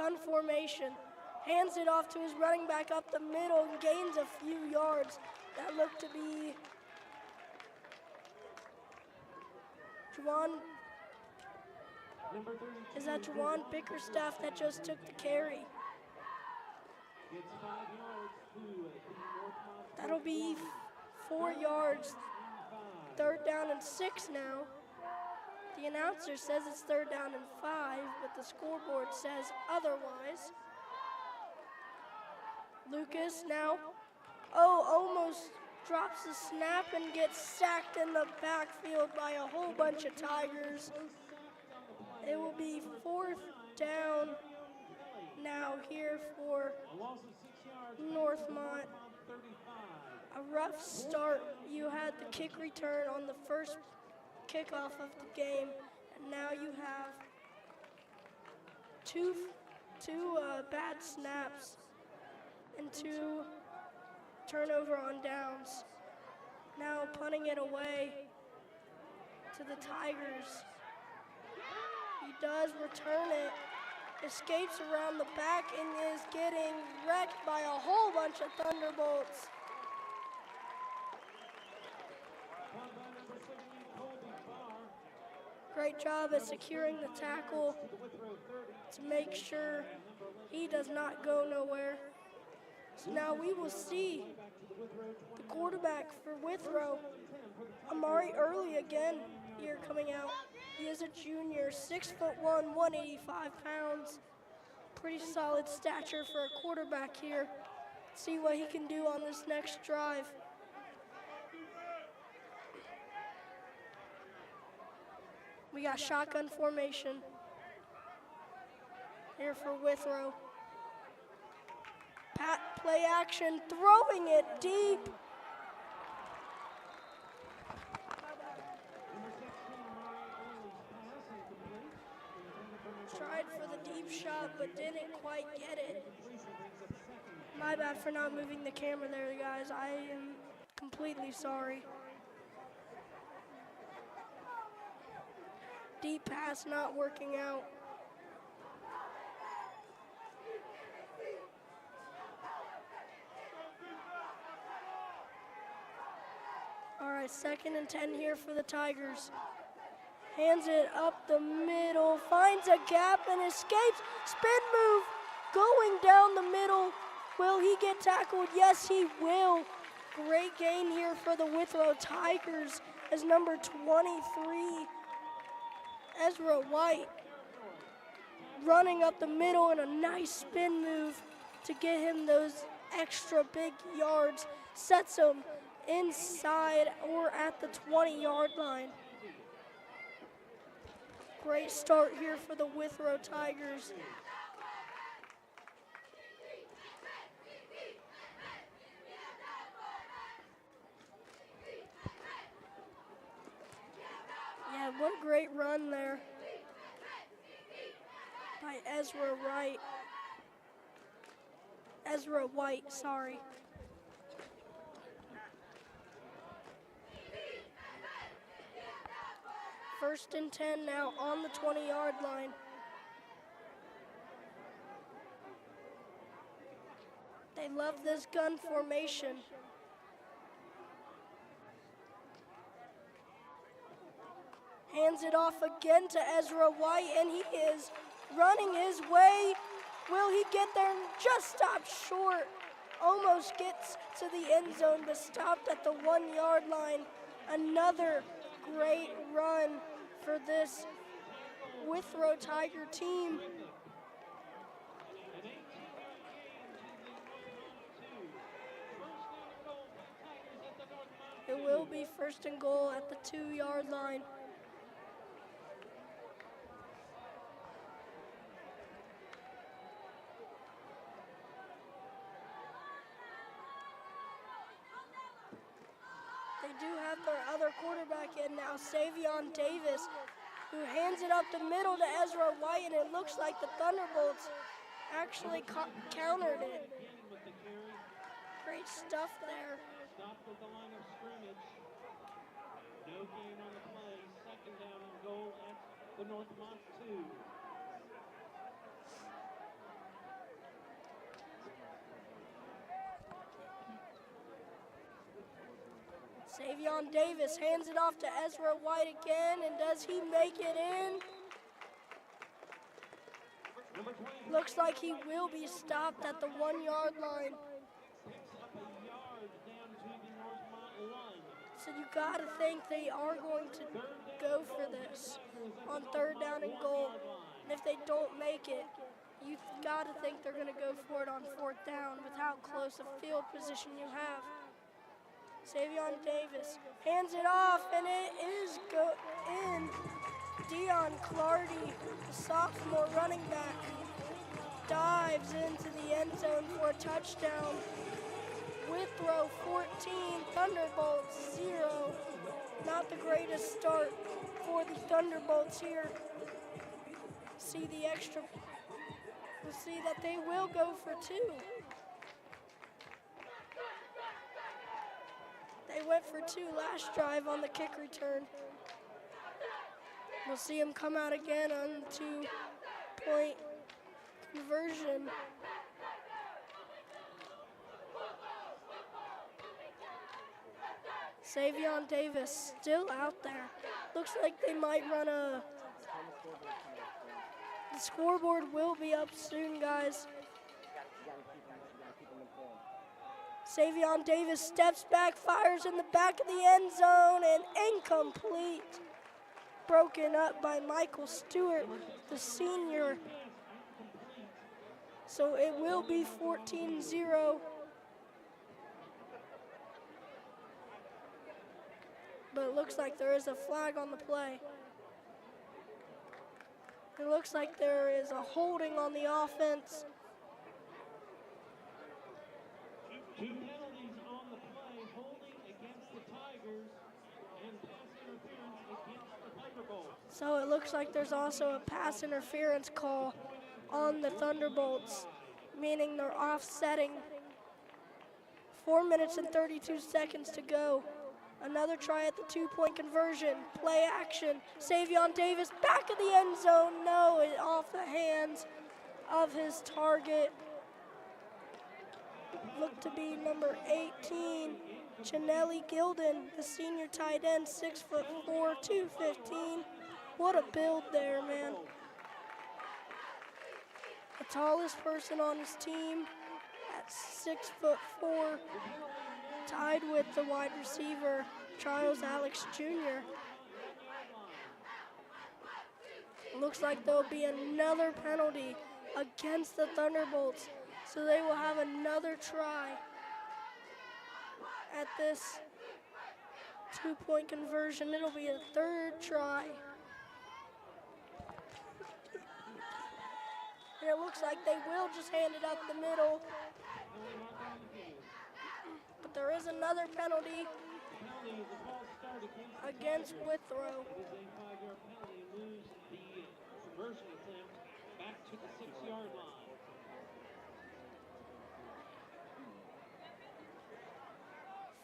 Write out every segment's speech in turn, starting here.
gun formation. Hands it off to his running back up the middle and gains a few yards. That looked to be Juwan. Is that Juwan Bickerstaff that just took the carry? That'll be 4 yards. 3rd down and 6 now. The announcer says it's 3rd down and 5, but the scoreboard says otherwise. Lucas now, almost drops the snap and gets sacked in the backfield by a whole bunch of Tigers. It will be 4th down now here for Northmont. A rough start. You had the kick return on the first kickoff of the game, and now you have two bad snaps and 2 turnover on downs. Now punting it away to the Tigers. He does return it, escapes around the back and is getting wrecked by a whole bunch of Thunderbolts. Great job at securing the tackle to make sure he does not go nowhere. So now we will see the quarterback for Withrow, Amari Early again here coming out. He is a junior, 6'1", 185 pounds. Pretty solid stature for a quarterback here. See what he can do on this next drive. We got shotgun formation here for Withrow. Pat play action, throwing it deep. Tried for the deep shot, but didn't quite get it. My bad for not moving the camera there, guys. I am completely sorry. Deep pass not working out. All right, 2nd and 10 here for the Tigers. Hands it up the middle, finds a gap and escapes. Spin move going down the middle. Will he get tackled? Yes, he will. Great gain here for the Withrow Tigers as number 23, Ezra White, running up the middle in a nice spin move to get him those extra big yards. Sets him inside or at the 20-yard line. Great start here for the Withrow Tigers. Yeah, what a great run there by Ezra White, sorry. First and 10 now on the 20-yard line. They love this gun formation. Hands it off again to Ezra White, and he is running his way. Will he get there? Just stopped short. Almost gets to the end zone, but stopped at the 1-yard line. Another great run for this Withrow Tiger team. It will be 1st and goal at the 2-yard line. They do have their other quarterback in now, Savion Davis, who hands it up the middle to Ezra White, and it looks like the Thunderbolts actually countered it. Great stuff there. Stopped at the line of scrimmage. No gain on the play. 2nd down and goal at the Northmont 2. Savion Davis hands it off to Ezra White again, and does he make it in? Number 20. Looks like he will be stopped at the 1 yard line. Picks up a yard down to the Northmont line. So you gotta think they are going to go for this on 3rd down and goal. And if they don't make it, you gotta think they're gonna go for it on 4th down with how close a field position you have. Savion Davis hands it off, and it is in. Dion Clardy, the sophomore running back, dives into the end zone for a touchdown. Withrow 14, Thunderbolts 0. Not the greatest start for the Thunderbolts here. See the extra. We'll see that they will go for 2. They went for 2 last drive on the kick return. We'll see him come out again on 2-point conversion. Savion Davis still out there. Looks like they might run a... The scoreboard will be up soon, guys. Savion Davis steps back, fires in the back of the end zone, and incomplete. Broken up by Michael Stewart, the senior. So it will be 14-0. But it looks like there is a flag on the play. It looks like there is a holding on the offense. Two penalties on the play, holding against the Tigers and pass interference against the Thunderbolts. So it looks like there's also a pass interference call on the Thunderbolts, meaning they're offsetting. 4 minutes and 32 seconds to go. Another try at the 2-point conversion. Play action. Savion Davis back of the end zone. No, it off the hands of his target. Looked to be number 18, Chanelli Gilden, the senior tight end, 6'4", 215. What a build there, man. The tallest person on his team at 6'4", tied with the wide receiver, Charles Alex Jr. Looks like there'll be another penalty against the Thunderbolts, so they will have another try at this 2-point conversion. It'll be a 3rd try. And it looks like they will just hand it up the middle. But there is another penalty against Withrow. It is a 5-yard penalty, lose the conversion attempt back to the 6-yard line.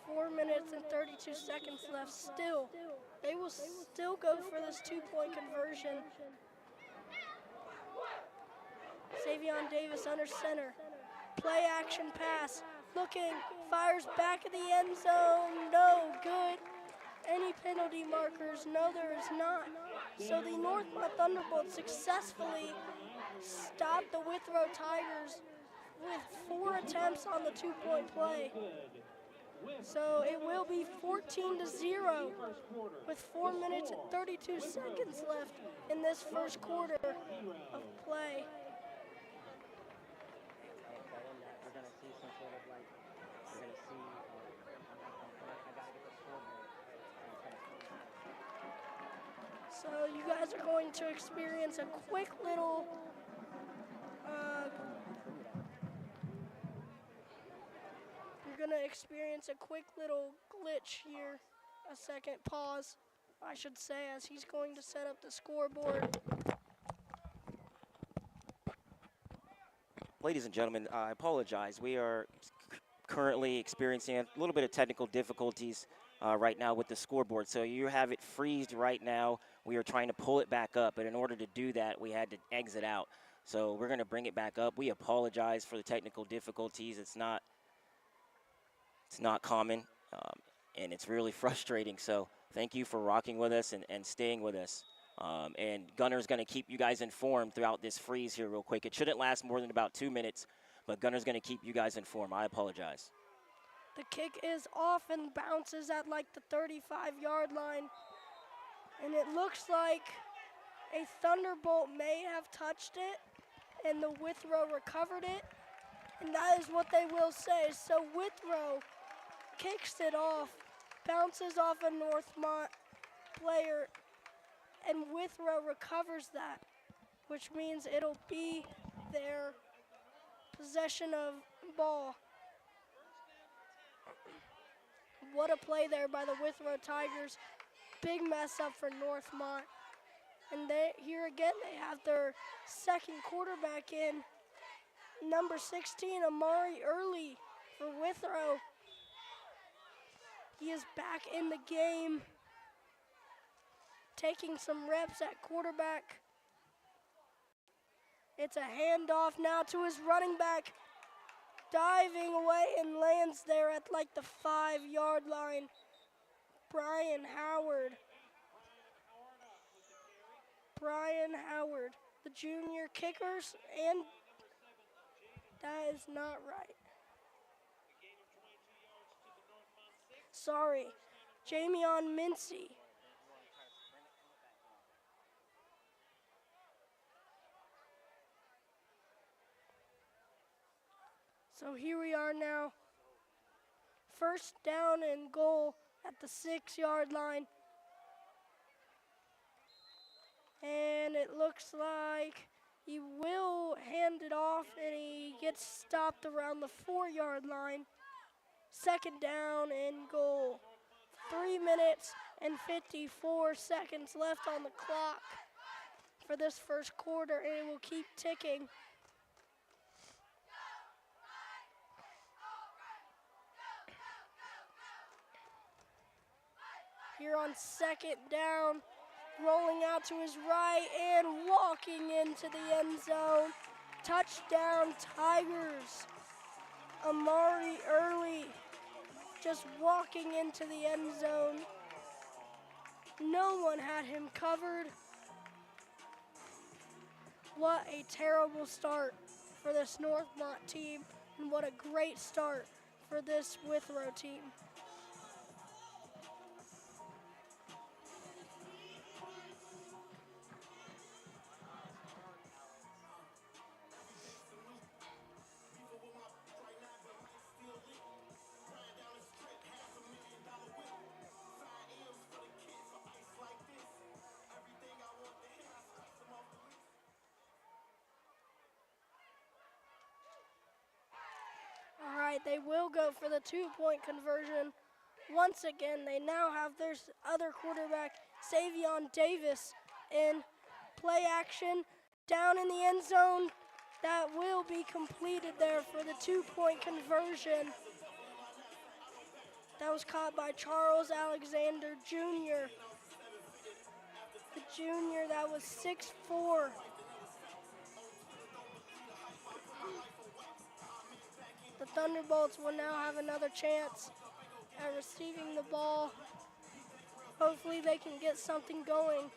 4 minutes and 32 seconds left still. They will still go for this 2-point conversion. Savion Davis under center. Play action pass. Looking, fires back of the end zone. No good. Any penalty markers? No, there is not. So the Northmont Thunderbolts successfully stopped the Withrow Tigers with 4 attempts on the 2-point play. So it will be 14-0 with 4 minutes and 32 seconds left in this first quarter of play. So you guys are going to experience a quick little glitch here. A second pause, I should say, as he's going to set up the scoreboard. Ladies and gentlemen, I apologize. We are currently experiencing a little bit of technical difficulties right now with the scoreboard. So you have it freezed right now. We are trying to pull it back up, but in order to do that, we had to exit out. So we're going to bring it back up. We apologize for the technical difficulties. It's not common. and it's really frustrating. So thank you for rocking with us and staying with us. And Gunner's going to keep you guys informed throughout this freeze here real quick. It shouldn't last more than about 2 minutes, but Gunner's going to keep you guys informed. I apologize. The kick is off and bounces at like the 35-yard line. And it looks like a Thunderbolt may have touched it, and the Withrow recovered it. And that is what they will say. So Withrow kicks it off, bounces off a Northmont player, and Withrow recovers that, which means it'll be their possession of ball. What a play there by the Withrow Tigers. Big mess up for Northmont. And here again, they have their second quarterback in. Number 16, Amari Early for Withrow. He is back in the game, taking some reps at quarterback. It's a handoff now to his running back, diving away and lands there at like the 5-yard line. Brian Howard, the junior kickers, and that is not right. Sorry, Jamion Mincy. So here we are now. First down and goal at the 6-yard line. And it looks like he will hand it off, and he gets stopped around the 4-yard line. Second down and goal. 3 minutes and 54 seconds left on the clock for this first quarter, and it will keep ticking. Here on second down, rolling out to his right and walking into the end zone. Touchdown Tigers. Amari Early just walking into the end zone. No one had him covered. What a terrible start for this Northmont team, and what a great start for this Withrow team. All right, they will go for the 2-point conversion. Once again, they now have their other quarterback, Savion Davis, in play action down in the end zone. That will be completed there for the 2-point conversion. That was caught by Charles Alexander Jr. The junior that was 6'4". The Thunderbolts will now have another chance at receiving the ball. Hopefully they can get something going.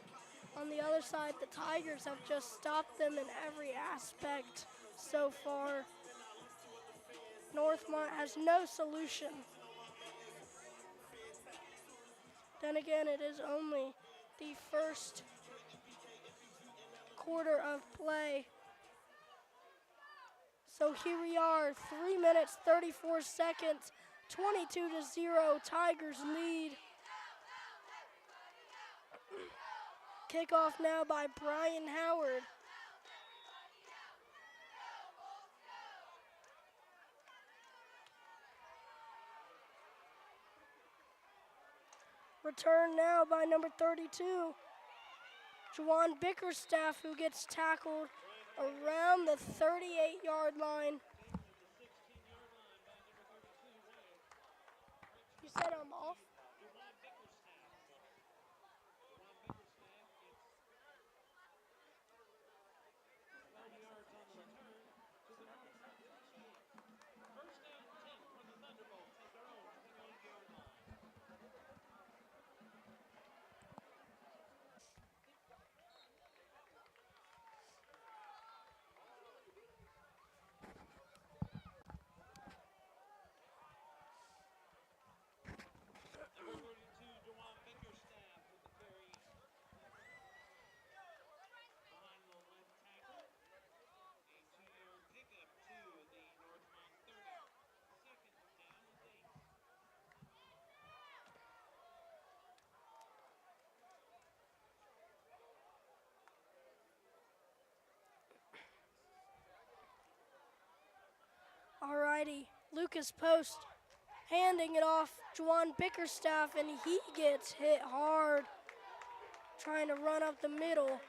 On the other side, the Tigers have just stopped them in every aspect so far. Northmont has no solution. Then again, it is only the first quarter of play. So here we are, 3 minutes, 34 seconds, 22-0, Tigers lead. Kickoff now by Brian Howard. Return now by number 32, Juwan Bickerstaff, who gets tackled around the 38-yard line. You said I'm off? Alrighty, Lucas Post handing it off Juwan Bickerstaff, and he gets hit hard trying to run up the middle.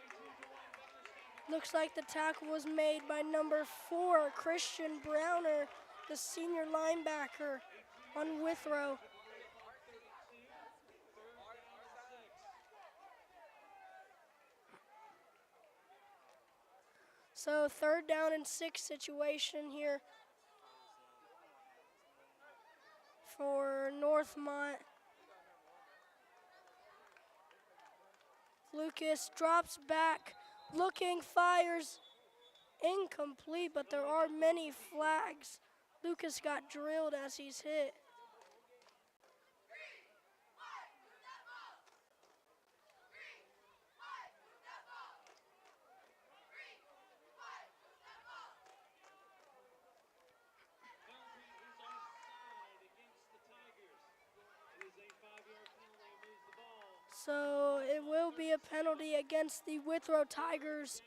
Looks like the tackle was made by number 4, Christian Browner, the senior linebacker on Withrow. So 3rd down and 6 situation here for Northmont. Lucas drops back, looking, fires, incomplete, but there are many flags. Lucas got drilled as he's hit. So it will be a penalty against the Withrow Tigers.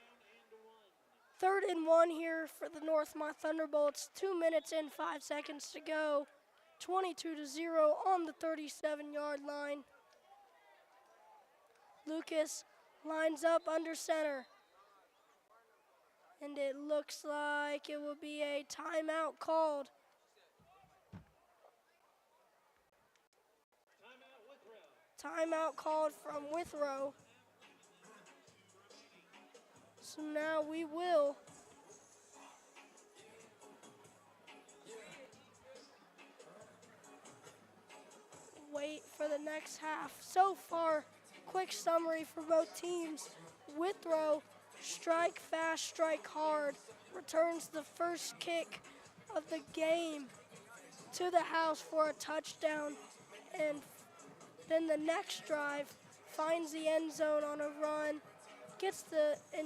3rd and 1 here for the Northmont Thunderbolts. 2 minutes and 5 seconds to go. 22-0 on the 37-yard line. Lucas lines up under center. And it looks like it will be a timeout called. Timeout called from Withrow. So now we will wait for the next half. So far, quick summary for both teams. Withrow, strike fast, strike hard, returns the first kick of the game to the house for a touchdown, and then the next drive finds the end zone on a run,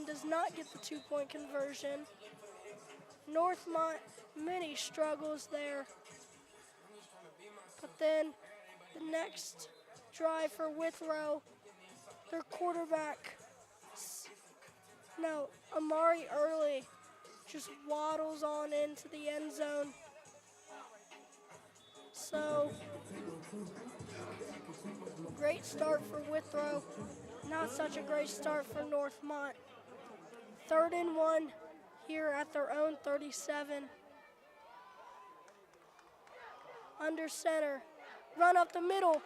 does not get the 2-point conversion. Northmont, many struggles there. But then the next drive for Withrow, their quarterback, Amari Early, just waddles on into the end zone. So, great start for Withrow, not such a great start for Northmont. 3rd and 1 here at their own 37. Under center, run up the middle.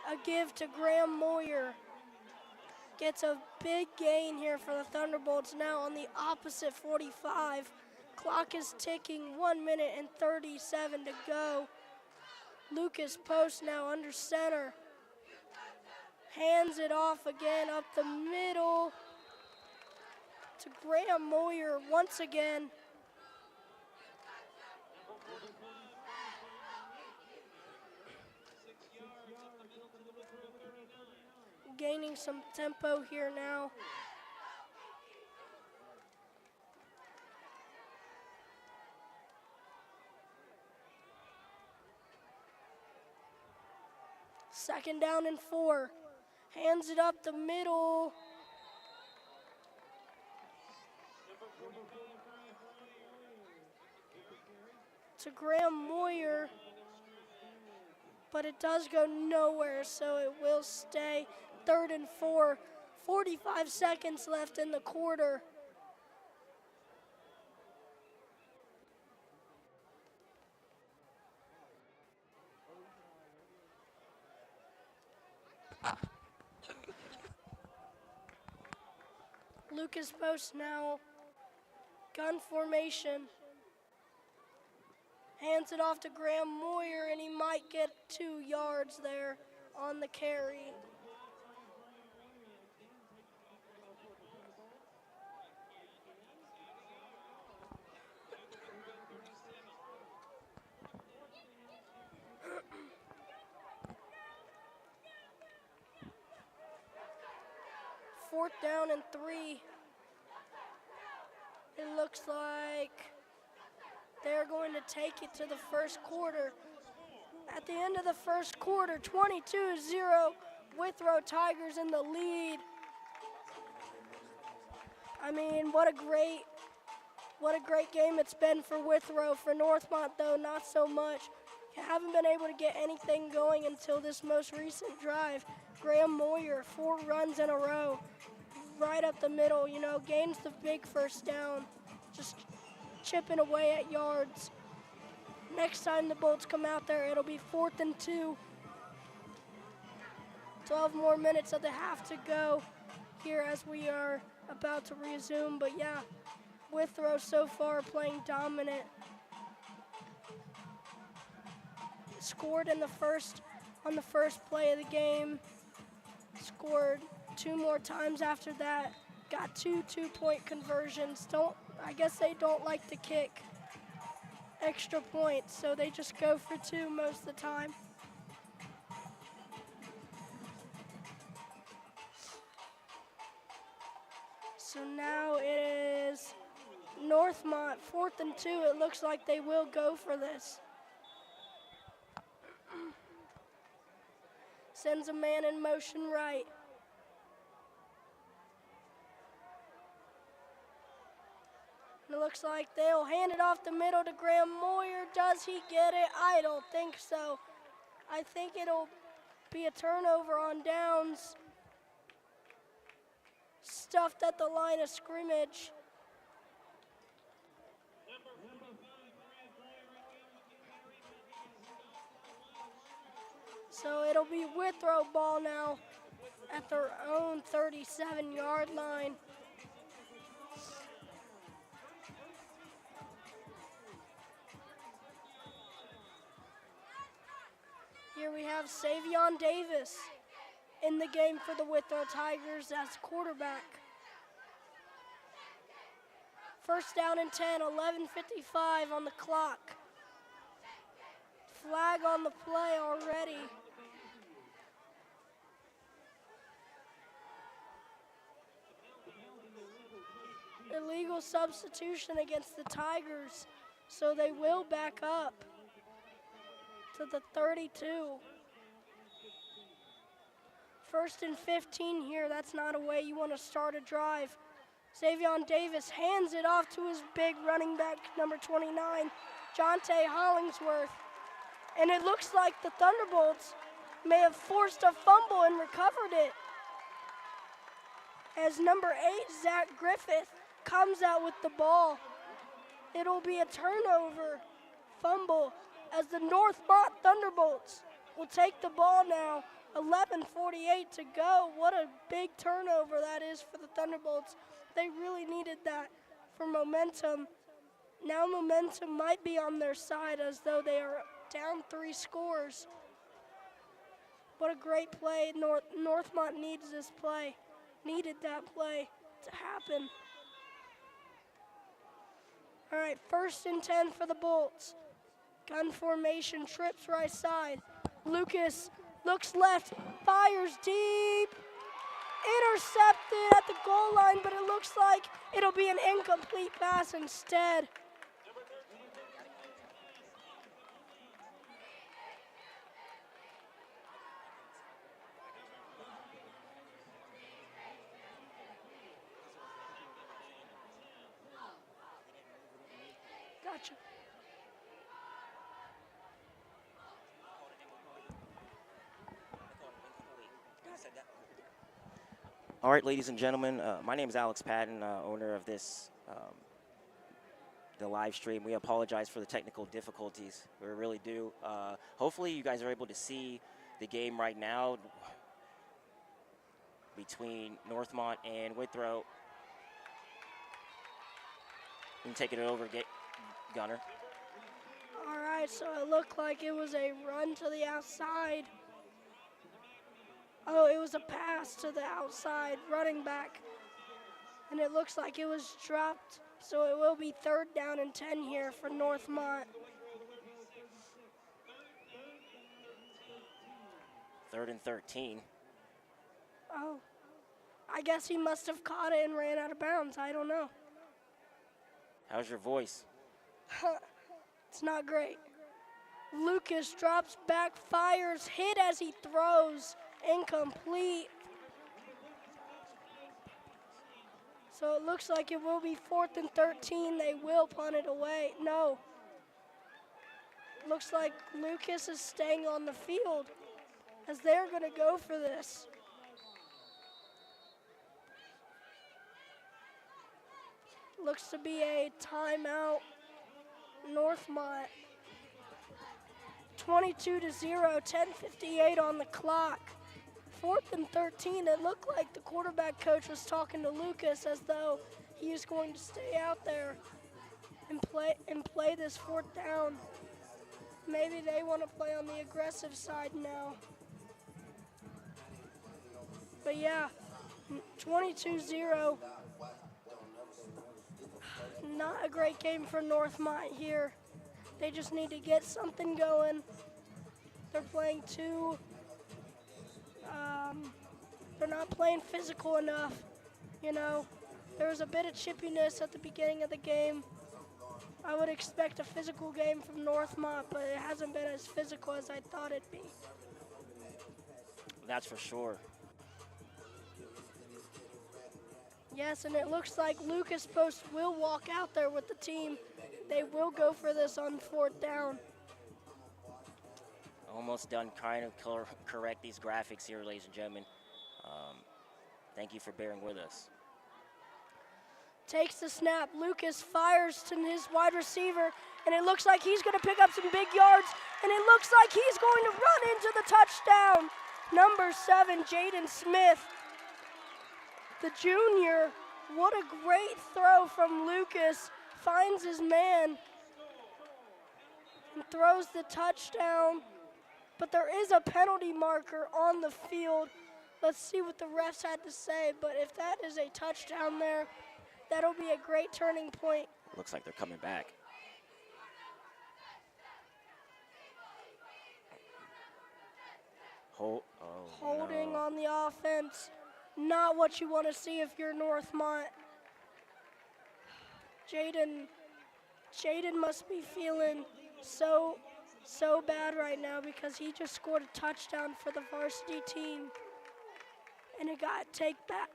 A give to Graham Moyer. Gets a big gain here for the Thunderbolts now on the opposite 45. Clock is ticking, 1 minute and 37 to go. Lucas Post now under center. Hands it off again up the middle to Graham Moyer once again. Gaining some tempo here now. Second down and 4. Hands it up the middle. To Graham Moyer. But it does go nowhere, so it will stay 3rd and 4. 45 seconds left in the quarter. Lucas Post now, gun formation. Hands it off to Graham Moyer, and he might get 2 yards there on the carry. Fourth down and 3. It looks like they're going to take it to the first quarter At the end of the first quarter, 22-0, Withrow Tigers in the lead. I mean, what a great game it's been for Withrow. For Northmont, though, not so much. Haven't been able to get anything going until this most recent drive. Graham Moyer, 4 runs in a row, right up the middle, you know, gains the big first down, just chipping away at yards. Next time the Bolts come out there, it'll be 4th and 2. 12 more minutes of the half to go here as we are about to resume. But yeah, Withrow so far playing dominant. Scored on the first play of the game. Scored 2 more times after that. Got 2 two-point conversions. I guess they don't like to kick extra points, so they just go for 2 most of the time. So now it is Northmont, 4th and 2. It looks like they will go for this. Sends a man in motion right. And it looks like they'll hand it off the middle to Graham Moyer. Does he get it? I don't think so. I think it'll be a turnover on downs. Stuffed at the line of scrimmage. So it'll be Withrow ball now at their own 37-yard line. Here we have Savion Davis in the game for the Withrow Tigers as quarterback. First down and 10, 11:55 on the clock. Flag on the play already. Illegal substitution against the Tigers, so they will back up to the 32. First and 15 here. That's not a way you want to start a drive. Savion Davis hands it off to his big running back, number 29, Jonte Hollingsworth. And it looks like the Thunderbolts may have forced a fumble and recovered it, as number 8, Zach Griffith, comes out with the ball. It'll be a turnover fumble as the Northmont Thunderbolts will take the ball now. 11:48 to go. What a big turnover that is for the Thunderbolts. They really needed that for momentum. Now momentum might be on their side as though they are down 3 scores. What a great play. Northmont needs this play. Needed that play to happen. All right, 1st and 10 for the Bolts. Gun formation, trips right side. Lucas looks left, fires deep. Intercepted at the goal line, but it looks like it'll be an incomplete pass instead. Gotcha. All right, ladies and gentlemen, my name is Alex Patton, owner of this, the live stream. We apologize for the technical difficulties. We really do. Hopefully you guys are able to see the game right now between Northmont and Withrow. You can take it over, Gunner. All right, so it looked like it was a run to the outside. Oh, it was a pass to the outside running back. And it looks like it was dropped, so it will be 3rd down and 10 here for Northmont. 3rd and 13. Oh, I guess he must have caught it and ran out of bounds. I don't know. How's your voice? It's not great. Lucas drops back, fires, hit as he throws, incomplete. So it looks like it will be 4th and 13. They will punt it away. No. Looks like Lucas is staying on the field as they're going to go for this. Looks to be a timeout. Northmont. 22-0, 10:58 on the clock. 4th and 13. It looked like the quarterback coach was talking to Lucas as though he is going to stay out there and play this 4th down. Maybe they want to play on the aggressive side now. But yeah, 22-0. Not a great game for Northmont here. They just need to get something going. They're playing they're not playing physical enough. You know, there was a bit of chippiness at the beginning of the game. I would expect a physical game from Northmont, but it hasn't been as physical as I thought it'd be. That's for sure. Yes, and it looks like Lucas Post will walk out there with the team. They will go for this on 4th down. Almost done trying to correct these graphics here, ladies and gentlemen. Thank you for bearing with us. Takes the snap. Lucas fires to his wide receiver, and it looks like he's going to pick up some big yards, and it looks like he's going to run into the touchdown. Number 7, Jaden Smith, the junior. What a great throw from Lucas. Finds his man and throws the touchdown. But there is a penalty marker on the field. Let's see what the refs had to say. But if that is a touchdown there, that'll be a great turning point. Looks like they're coming back. Holding on the offense. Not what you want to see if you're Northmont. Jaden must be feeling so bad right now because he just scored a touchdown for the varsity team. And it got take back.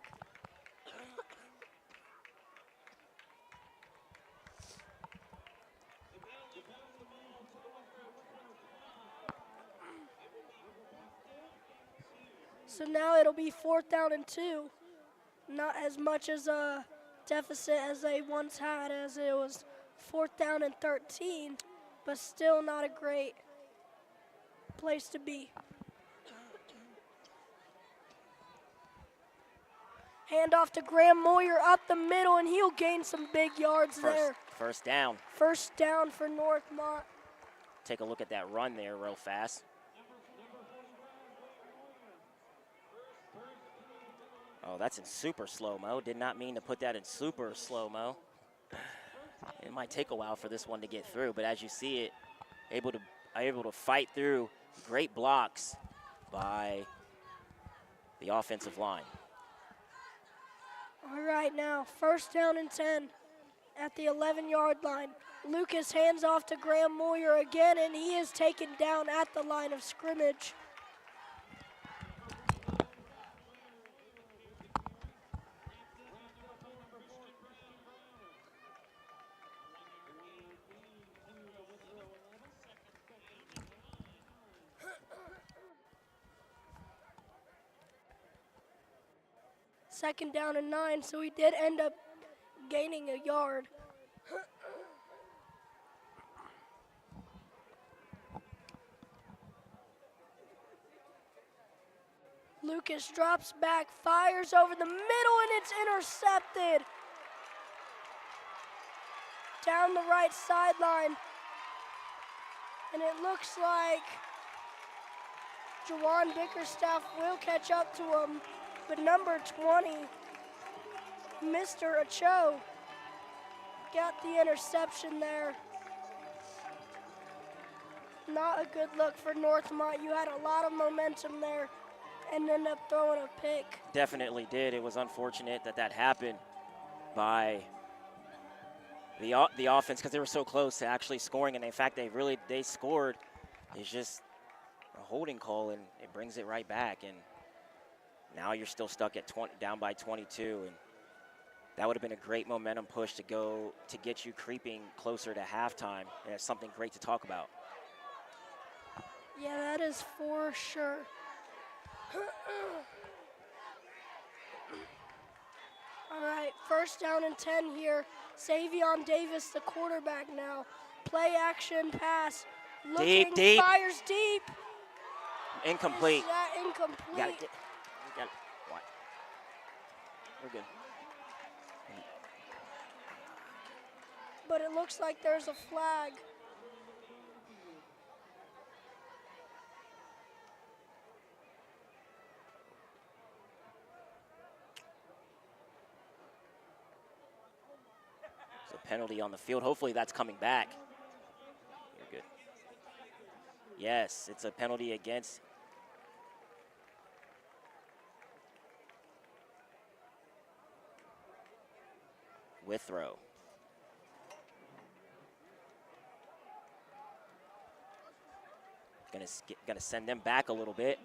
So now it'll be 4th down and 2. Not as much as a deficit as they once had, as it was 4th down and 13, but still not a great place to be. Hand off to Graham Moyer up the middle, and he'll gain some big yards there. First down. First down for Northmont. Take a look at that run there real fast. Oh, that's in super slow-mo. Did not mean to put that in super slow-mo. It might take a while for this one to get through, but as you see it, able to fight through great blocks by the offensive line. All right, now, 1st down and 10 at the 11-yard line. Lucas hands off to Graham Moyer again, and he is taken down at the line of scrimmage. Second down and 9, so he did end up gaining a yard. Lucas drops back, fires over the middle, and it's intercepted. Down the right sideline. And it looks like Jawan Bickerstaff will catch up to him. But number 20, Mr. Ocho, got the interception there. Not a good look for Northmont. You had a lot of momentum there and ended up throwing a pick. Definitely did. It was unfortunate that happened by the offense because they were so close to actually scoring. And in fact, they scored It's just a holding call, and it brings it right back. And now you're still stuck at 20, down by 22, and that would have been a great momentum push to get you creeping closer to halftime. And it's something great to talk about. Yeah, that is for sure. All right, first down and 10 here. Savion Davis, the quarterback now. Play action pass. Looking, Deep. fires deep. Incomplete. Is that incomplete? Got it. What? We're good. But it looks like there's a flag. It's a penalty on the field. Hopefully that's coming back. You're good. Yes, it's a penalty against Withrow. Gonna send them back a little bit.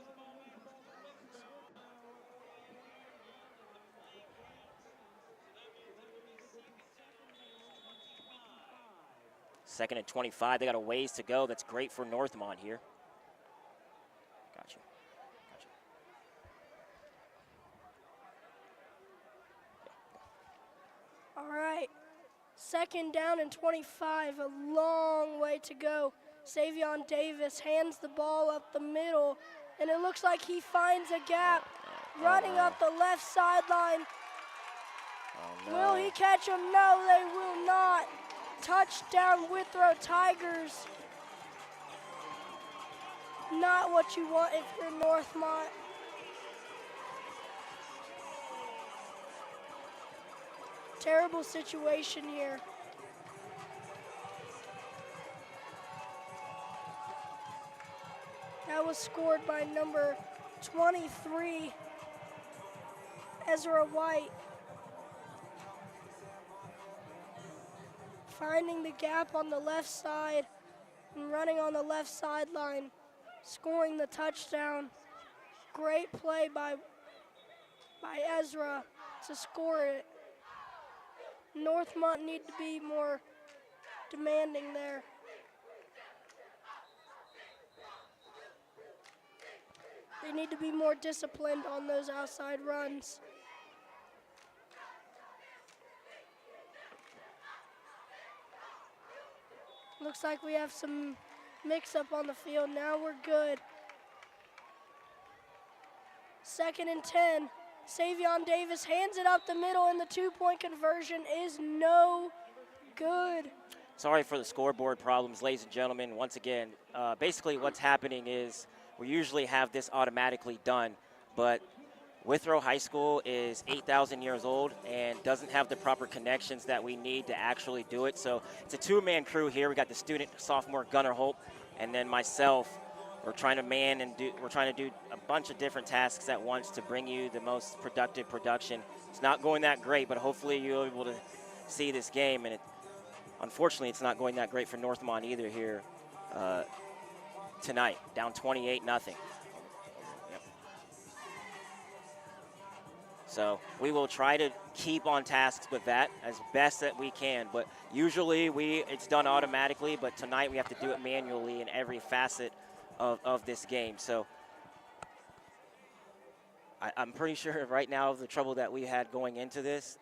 Second and 25. They got a ways to go. That's great for Northmont here. Gotcha. All right, second down and 25, a long way to go. Savion Davis hands the ball up the middle, and it looks like he finds a gap, running up the left sideline. Oh, no. Will he catch him? No, they will not. Touchdown, Withrow Tigers. Not what you want if you're Northmont. Terrible situation here. That was scored by number 23, Ezra White. Finding the gap on the left side and running on the left sideline, scoring the touchdown. Great play by Ezra to score it. Northmont need to be more demanding there. They need to be more disciplined on those outside runs. Looks like we have some mix-up on the field. Now we're good. Second and 10. Savion Davis hands it up the middle, and the two-point conversion is no good. Sorry for the scoreboard problems, ladies and gentlemen. Once again, basically what's happening is we usually have this automatically done, but Withrow High School is 8,000 years old and doesn't have the proper connections that we need to actually do it. So it's a two-man crew here. We got the student sophomore Gunnar Holt, and then myself. We're trying to do a bunch of different tasks at once to bring you the most productive production. It's not going that great, but hopefully you're able to see this game. And unfortunately, it's not going that great for Northmont either here tonight. Down 28-0. Yep. So we will try to keep on tasks with that as best that we can. But usually it's done automatically, but tonight we have to do it manually in every facet of this game. So I'm pretty sure right now the trouble that we had going into this,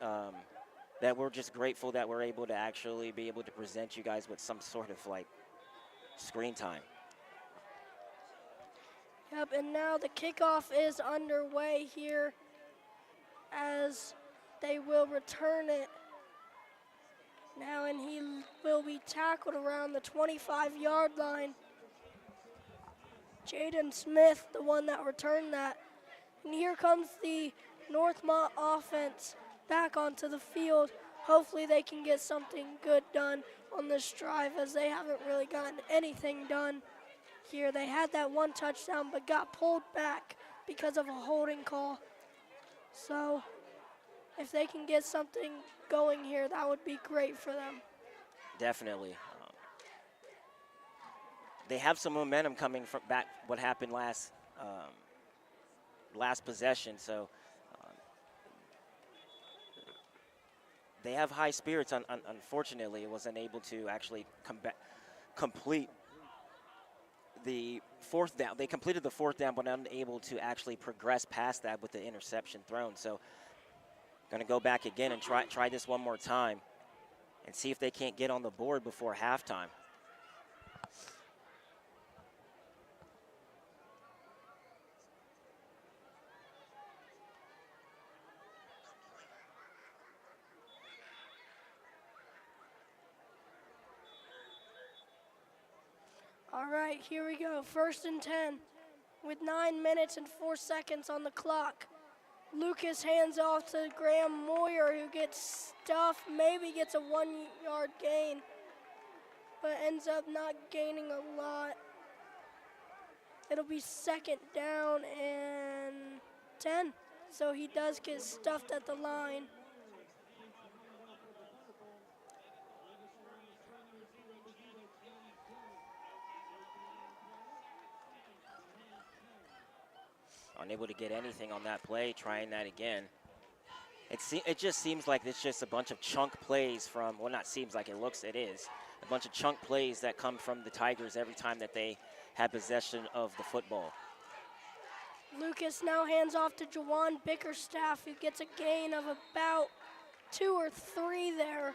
that we're just grateful that we're able to actually be able to present you guys with some sort of like screen time. Yep, and now the kickoff is underway here as they will return it now, and he will be tackled around the 25-yard line. Jaden Smith, the one that returned that. And here comes the Northmont offense back onto the field. Hopefully they can get something good done on this drive, as they haven't really gotten anything done here. They had that one touchdown but got pulled back because of a holding call. So if they can get something going here, that would be great for them. Definitely. they have some momentum coming from back what happened last possession. So they have high spirits. Unfortunately, it wasn't able to actually complete the fourth down. They completed the fourth down, but unable to actually progress past that with the interception thrown. So going to go back again and try this one more time and see if they can't get on the board before halftime. All right, here we go. 1st and 10 with 9 minutes and 4 seconds on the clock. Lucas hands off to Graham Moyer, who gets stuffed, maybe gets a 1-yard gain, but ends up not gaining a lot. It'll be 2nd down and 10, so he does get stuffed at the line. Unable to get anything on that play, trying that again. It just seems like it's just a bunch of chunk plays from, well, not seems like, it is. A bunch of chunk plays that come from the Tigers every time that they have possession of the football. Lucas now hands off to Jawan Bickerstaff, who gets a gain of about 2 or 3 there.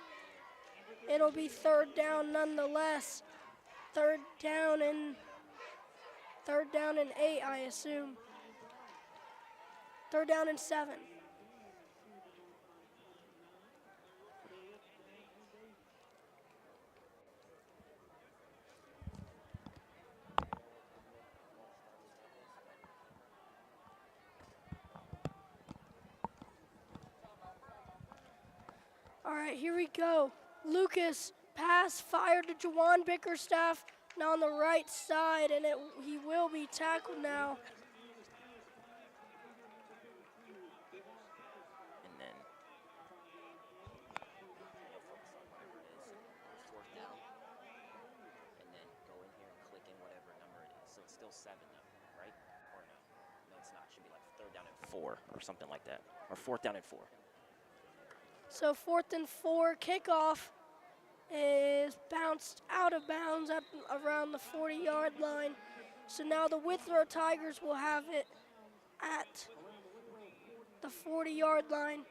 It'll be 3rd down nonetheless. 3rd down and 8, I assume. 3rd down and 7. All right, here we go. Lucas pass fired to Jawan Bickerstaff now on the right side, and he will be tackled now. And then fourth down, and then go in here and click in whatever number it is. So it's still 7 though, right? Or no? No, it's not. It should be like 3rd down and 4 or something like that, or 4th down and 4. So 4th and 4, kickoff is bounced out of bounds at around the 40-yard line. So now the Withrow Tigers will have it at the 40-yard line.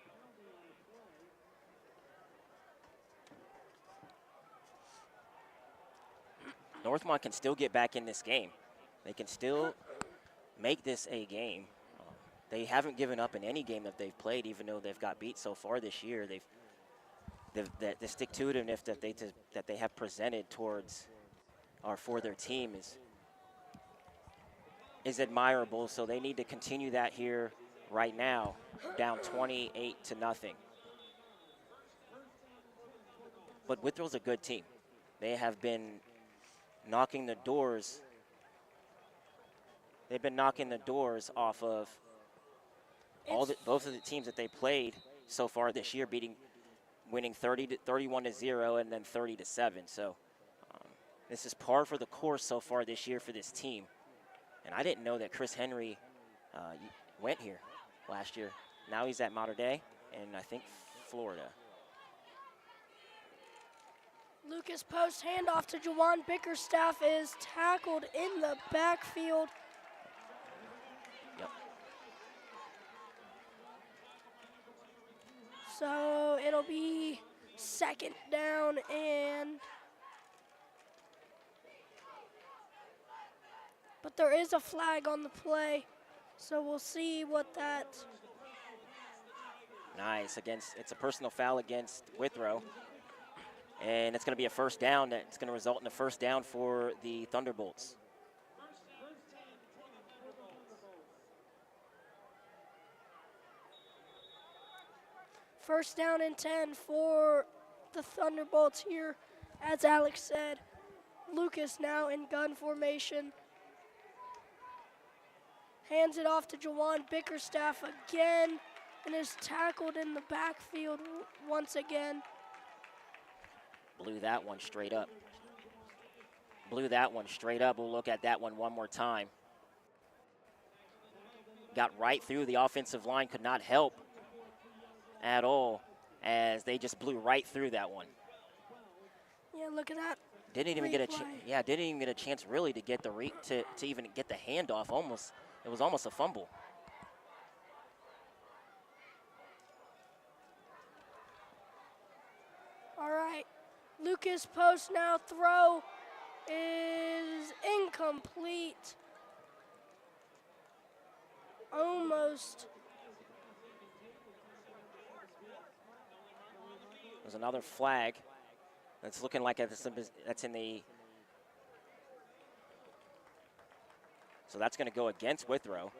Northmont can still get back in this game. They can still make this a game. They haven't given up in any game that they've played, even though they've got beat so far this year. The stick-to-itiveness that they have presented towards or for their team is admirable. So they need to continue that here right now, down 28-0. But Withrow's a good team. They have been knocking the doors. They've been knocking the doors off of both of the teams that they played so far this year, winning 31-0 and then 30-7. So this is par for the course so far this year for this team. And I didn't know that Chris Henry went here last year. Now he's at Mater Dei and I think Florida. Lucas post handoff to Jawan Bickerstaff is tackled in the backfield. Yep. So it'll be 2nd down but there is a flag on the play, so we'll see what that. Nice, it's a personal foul against Withrow. And it's going to be a 1st down. That's going to result in a 1st down for the Thunderbolts. First down and 10 for the Thunderbolts here. As Alex said, Lucas now in gun formation. Hands it off to Jawan Bickerstaff again and is tackled in the backfield once again. Blew that one straight up. blew that one straight up. We'll look at that one more time. Got right through the offensive line, could not help at all as they just blew right through that one. Yeah, look at that. Didn't even get a replay. didn't even get a chance really to get the to even get the handoff. Almost, it was almost a fumble. All right, Lucas post now throw is incomplete. Almost. There's another flag. That's looking like that's in the. So that's going to go against Withrow.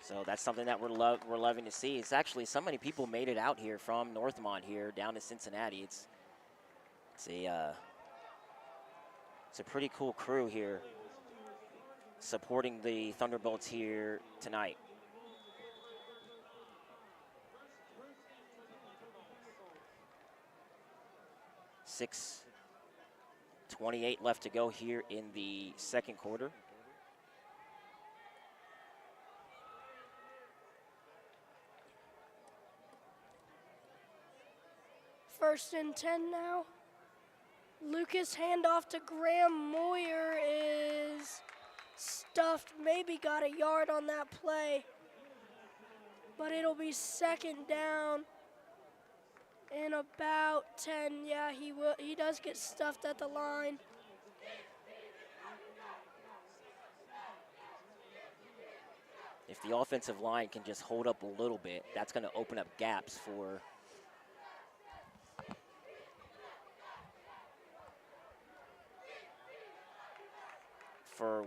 So that's something that we're loving to see. It's actually so many people made it out here from Northmont here down to Cincinnati. It's a pretty cool crew here supporting the Thunderbolts here tonight. 6:28 left to go here in the second quarter. First and 10 now. Lucas handoff to Graham Moyer is stuffed, maybe got a yard on that play, but it'll be second down in about 10. Yeah, he does get stuffed at the line. If the offensive line can just hold up a little bit, that's going to open up gaps for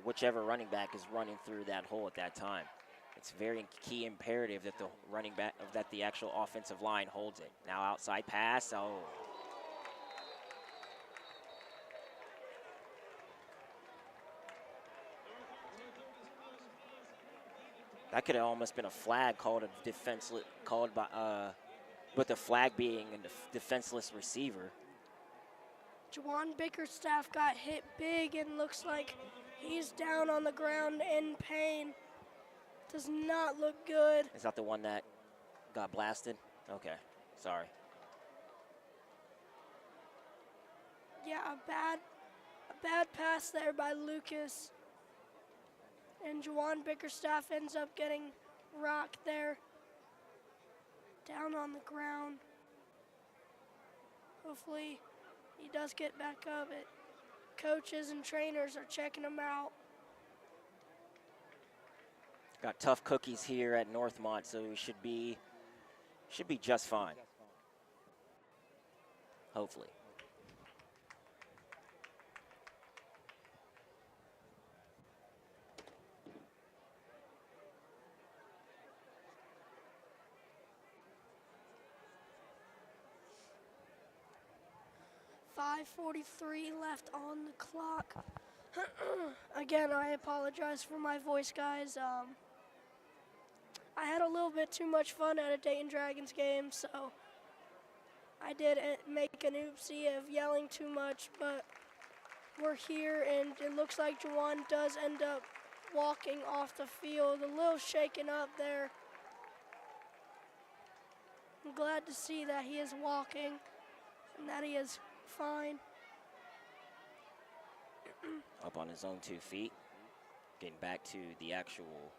whichever running back is running through that hole at that time. It's very key imperative that the running back, that the actual offensive line holds it. Now outside pass, oh. That could have almost been a flag called a defenseless, with the flag being a defenseless receiver. Juwan Bickerstaff got hit big and looks like he's down on the ground in pain. Does not look good. Is that the one that got blasted? Okay, sorry. Yeah, a bad pass there by Lucas. And Juwan Bickerstaff ends up getting rocked there. Down on the ground. Hopefully he does get back up. Coaches and trainers are checking him out. Got tough cookies here at Northmont, so we should be just fine. Hopefully. .43 left on the clock. Again, I apologize for my voice, guys. I had a little bit too much fun at a Dayton Dragons game, so I did make an oopsie of yelling too much, but we're here, and it looks like Juwan does end up walking off the field. A little shaken up there. I'm glad to see that he is walking and that he is fine. Up on his own 2 feet, getting back to the actual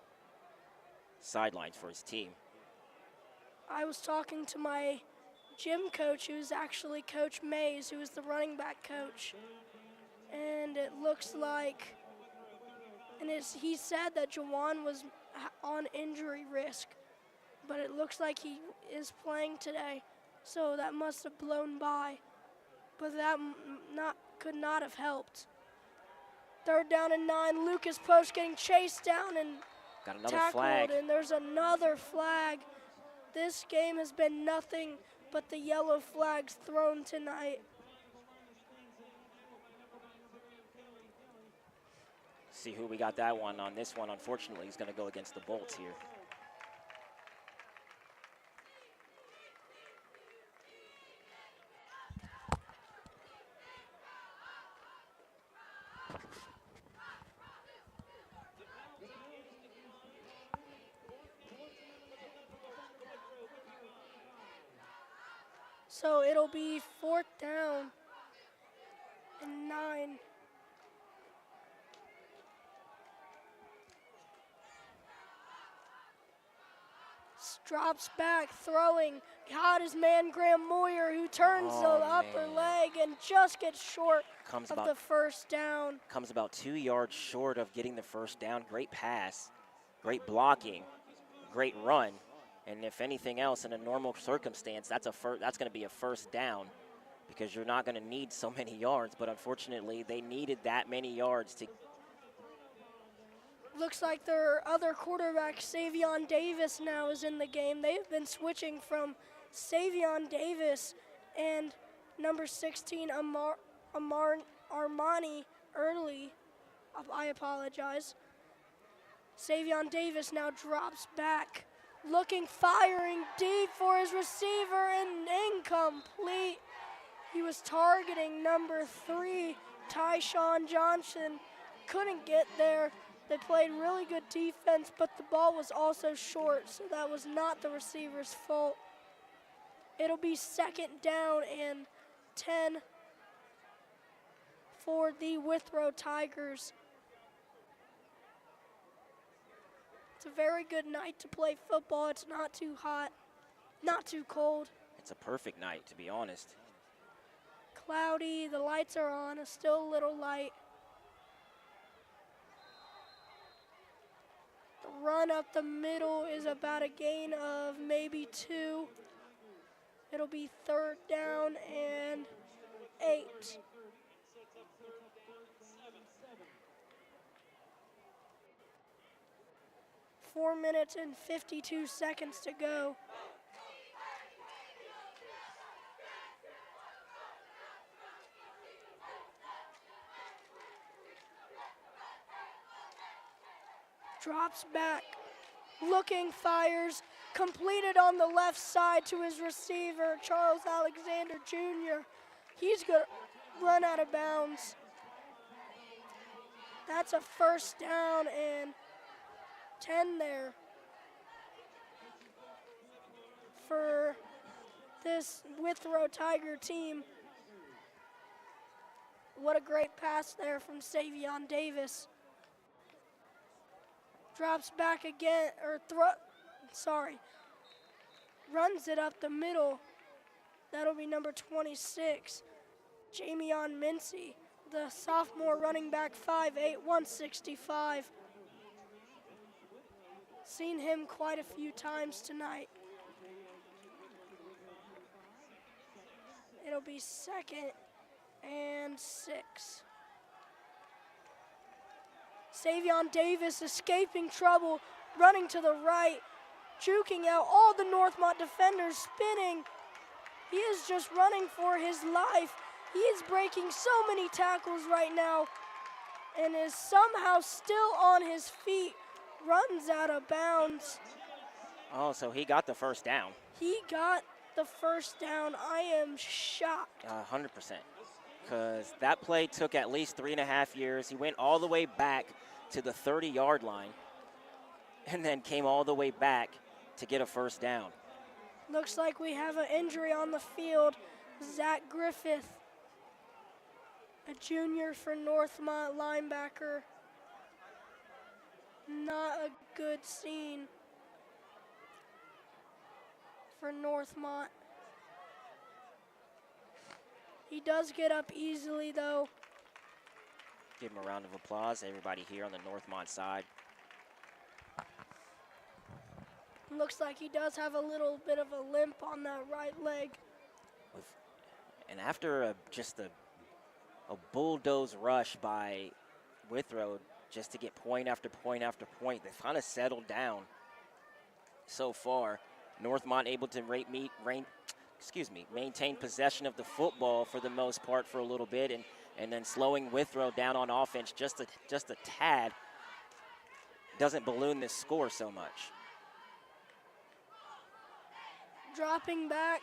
sidelines for his team. I was talking to my gym coach, who's actually Coach Mays, who is the running back coach. And it looks like, he said that Juwan was on injury risk, but it looks like he is playing today. So that must have blown by, but that could not have helped. Third down and 9, Lucas Post getting chased down and got another tackled, flag. And there's another flag. This game has been nothing but the yellow flags thrown tonight. See who we got that one on. This one, unfortunately, is going to go against the Bolts here. So it'll be 4th down and 9. Drops back, throwing. Got his man Graham Moyer, who turns the upper leg and just gets short of the first down. Comes about 2 yards short of getting the first down. Great pass, great blocking, great run. And if anything else, in a normal circumstance, that's going to be a first down because you're not going to need so many yards. But unfortunately, they needed that many yards to. Looks like their other quarterback, Savion Davis, now is in the game. They've been switching from Savion Davis and number 16, Armani Early. I apologize. Savion Davis now drops back, looking, firing deep for his receiver, and incomplete. He was targeting number 3, Tyshawn Johnson. Couldn't get there. They played really good defense, but the ball was also short, so that was not the receiver's fault. It'll be 2nd down and 10 for the Withrow Tigers. It's a very good night to play football. It's not too hot, not too cold. It's a perfect night, to be honest. Cloudy, the lights are on, it's still a little light. Run up the middle is about a gain of maybe 2. It'll be 3rd down and 8. Four minutes and 52 seconds to go. Drops back, looking, fires, completed on the left side to his receiver, Charles Alexander Jr. He's going to run out of bounds. That's a first down and 10 there for this Withrow Tiger team. What a great pass there from Savion Davis. Drops back again, runs it up the middle. That'll be number 26, Jamion Mincy, the sophomore running back, 5'8", 165. Seen him quite a few times tonight. It'll be 2nd and 6. Savion Davis escaping trouble, running to the right, juking out all the Northmont defenders, spinning. He is just running for his life. He is breaking so many tackles right now and is somehow still on his feet, runs out of bounds. Oh, so he got the first down. He got the first down. I am shocked. 100%, because that play took at least 3.5 years. He went all the way back to the 30-yard line and then came all the way back to get a first down. Looks like we have an injury on the field. Zach Griffith, a junior for Northmont linebacker. Not a good scene for Northmont. He does get up easily though. Give him a round of applause, everybody here on the Northmont side. Looks like he does have a little bit of a limp on that right leg. And after just a bulldoze rush by Withrow, just to get point after point after point, they've kind of settled down so far. Northmont able to maintain possession of the football for the most part for a little bit, and then slowing Withrow down on offense just a tad doesn't balloon this score so much. Dropping back,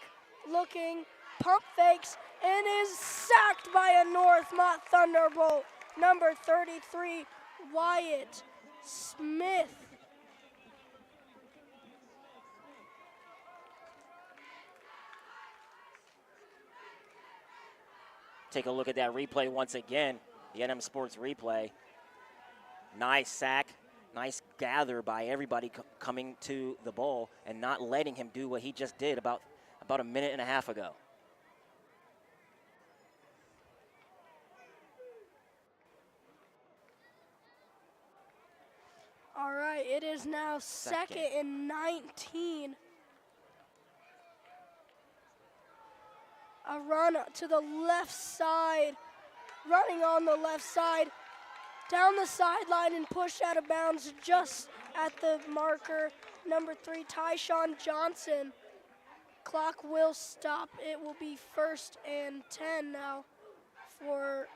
looking, pump fakes, and is sacked by a Northmont Thunderbolt. Number 33, Wyatt Smith. take a look at that replay once again, the NM Sports replay. Nice sack, nice gather by everybody coming to the ball and not letting him do what he just did about a minute and a half ago. All right, it is now second and 19. A run to the left side, running on the left side, down the sideline and pushed out of bounds just at the marker. Number 3, Tyshawn Johnson. Clock will stop. It will be 1st and 10 now for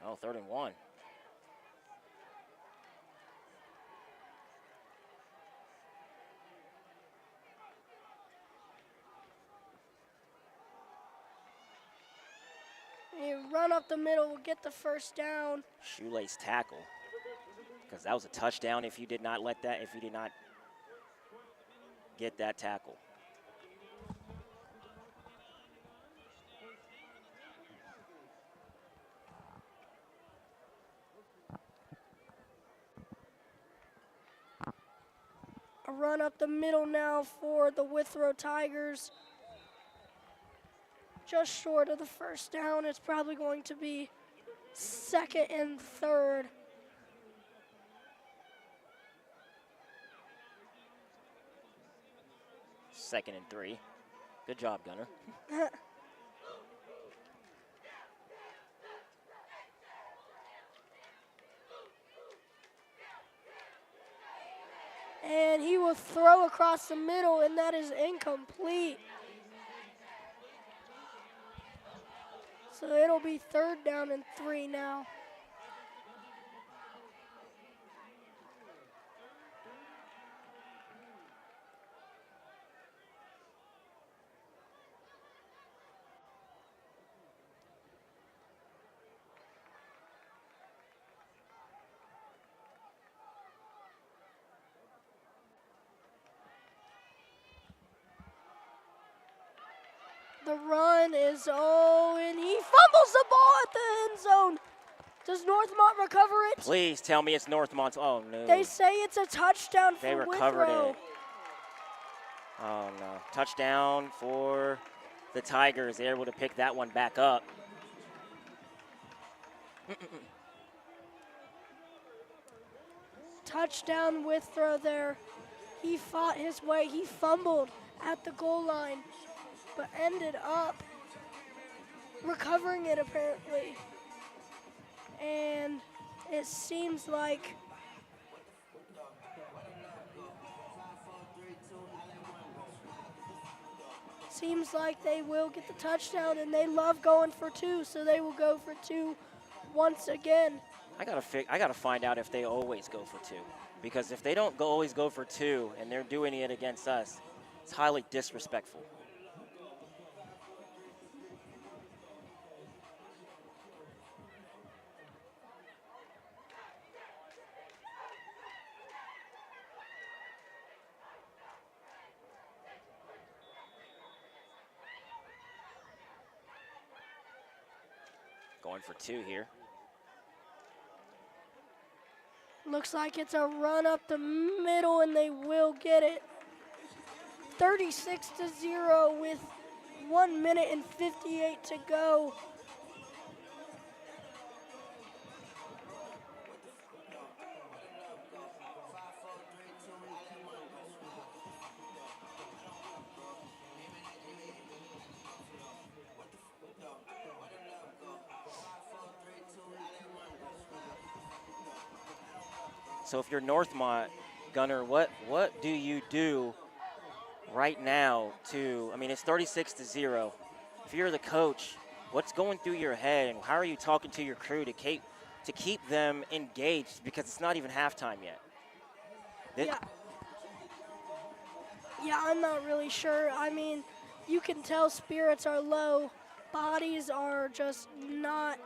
Oh, 3rd and 1. you run up the middle, will get the 1st down. Shoelace tackle, because that was a touchdown if you did not get that tackle. A run up the middle now for the Withrow Tigers. Just short of the 1st down. It's probably going to be 2nd and 3rd. Second and 3. Good job, Gunner. And he will throw across the middle, and that is incomplete. So it'll be 3rd down and 3 now. The run is, and he fumbles the ball at the end zone. Does Northmont recover it? Please tell me it's Northmont's. Oh, no. They say it's a touchdown for They recovered Withrow. it. Oh, no. Touchdown for the Tigers. They're able to pick that one back up. Touchdown Withrow there. He fought his way. He fumbled at the goal line, but ended up recovering it apparently. And it seems like they will get the touchdown, and they love going for 2, so they will go for 2 once again. I gotta find out if they always go for 2, because if they don't always go for 2 and they're doing it against us, it's highly disrespectful. Going for 2 here. Looks like it's a run up the middle, and they will get it. 36-0 with 1 minute and 58 to go. So if you're Northmont, Gunner, what do you do right now to, I mean, it's 36-0. If you're the coach, what's going through your head, and how are you talking to your crew to keep them engaged, because it's not even halftime yet? Yeah, I'm not really sure. I mean, you can tell spirits are low. Bodies are just not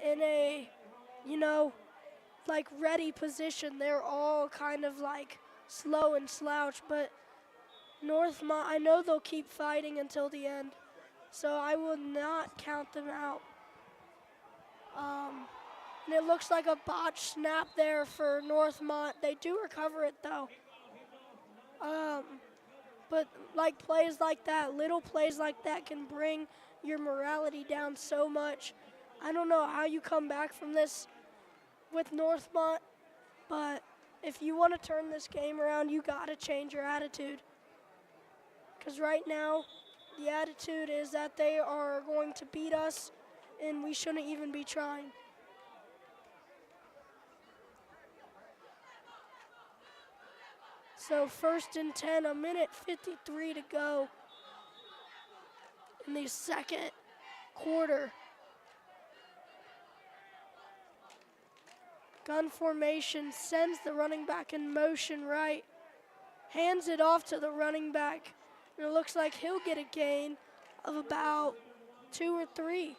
in a, like ready position. They're all kind of like slow and slouch, but Northmont, I know they'll keep fighting until the end, so I will not count them out. And it looks like a botched snap there for Northmont. They do recover it though. But like plays like that, little plays like that can bring your morality down so much. I don't know how you come back from this with Northmont, but if you want to turn this game around, you got to change your attitude. Because right now, the attitude is that they are going to beat us, and we shouldn't even be trying. So 1st and 10, a minute 53 to go in the second quarter. Gun formation sends the running back in motion right, hands it off to the running back, and it looks like he'll get a gain of about 2 or 3.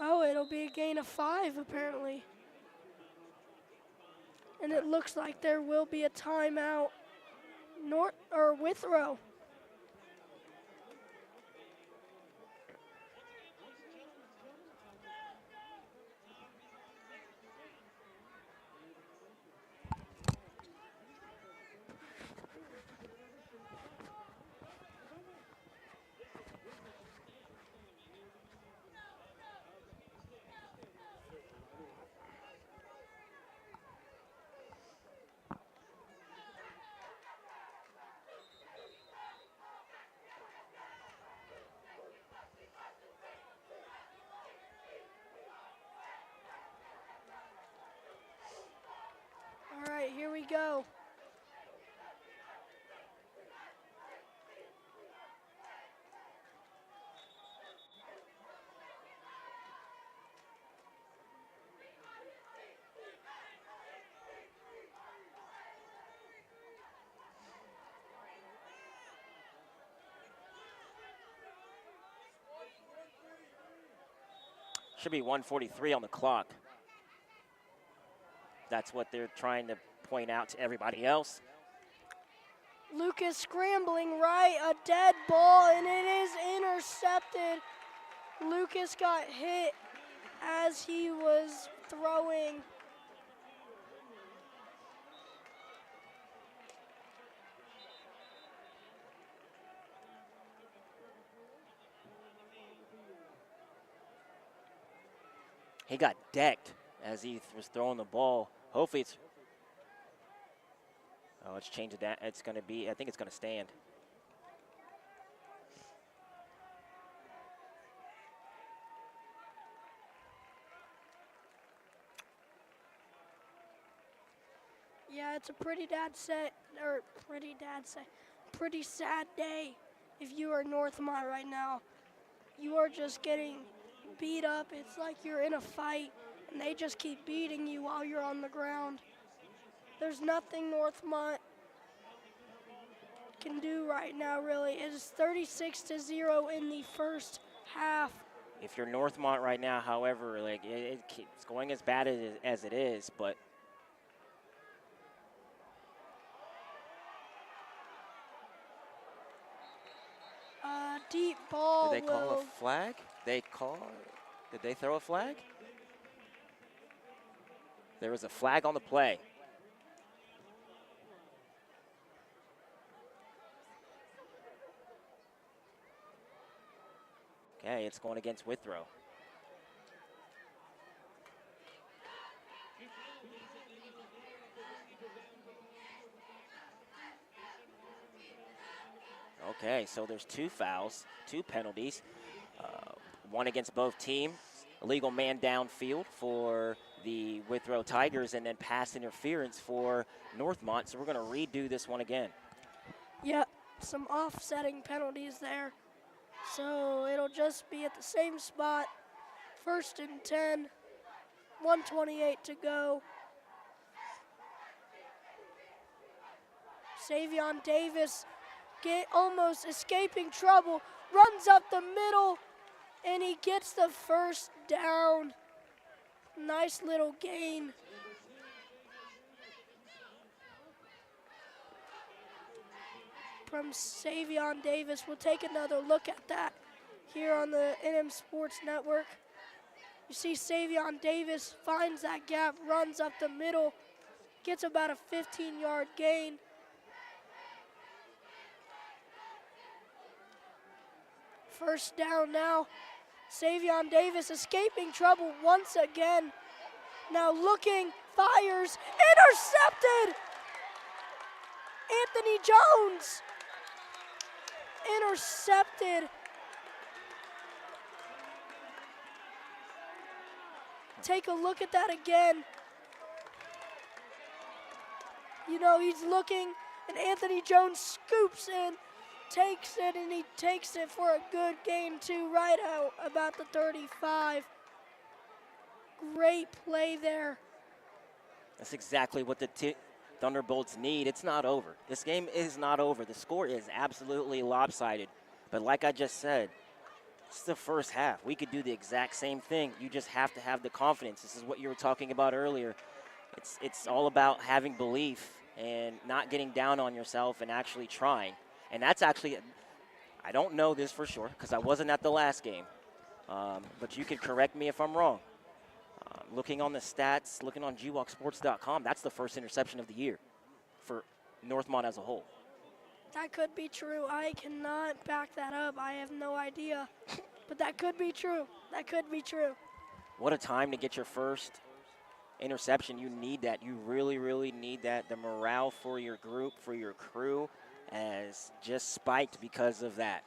Oh, it'll be a gain of 5 apparently. And it looks like there will be a timeout. Withrow. All right, here we go. Should be 1:43 on the clock. That's what they're trying to point out to everybody else. Lucas scrambling right, a dead ball, and it is intercepted. Lucas got hit as he was throwing. He got decked as he was throwing the ball. Hopefully it's, oh, it's changed that. It's going to be, I think it's going to stand. Yeah, it's a pretty sad day if you are Northmont right now. You are just getting beat up. It's like you're in a fight and they just keep beating you while you're on the ground. There's nothing Northmont can do right now, really. It is 36-0 in the first half. If you're Northmont right now, however, like it's going as bad as it is, but Deep ball. did they call a flag? Did they throw a flag? There was a flag on the play. Okay, it's going against Withrow. Okay, so there's 2 fouls, 2 penalties, one against both teams. Illegal man downfield for the Withrow Tigers, and then pass interference for Northmont. So we're going to redo this one again. Yep, some offsetting penalties there. So it'll just be at the same spot. 1st and 10, 1:28 to go. Savion Davis almost escaping trouble, runs up the middle, and he gets the first down. Nice little gain. From Savion Davis. We'll take another look at that here on the NM Sports Network. You see Savion Davis finds that gap, runs up the middle, gets about a 15-yard gain. First down now. Savion Davis escaping trouble once again. Now looking, fires, intercepted! Anthony Jones intercepted. Take a look at that again. You know, he's looking, and Anthony Jones scoops in, takes it, and he takes it for a good gain too, right out about the 35. Great play there. That's exactly what the Thunderbolts need. It's not over. This game is not over. The score is absolutely lopsided. But like I just said, it's the first half. We could do the exact same thing. You just have to have the confidence. This is what you were talking about earlier. It's all about having belief and not getting down on yourself and actually trying. And that's actually, I don't know this for sure because I wasn't at the last game. But you could correct me if I'm wrong. Looking on the stats, looking on gwalksports.com, that's the first interception of the year for Northmont as a whole. That could be true. I cannot back that up. I have no idea. But that could be true. That could be true. What a time to get your first interception. You need that. You really, really need that. The morale for your group, for your crew, has just spiked because of that.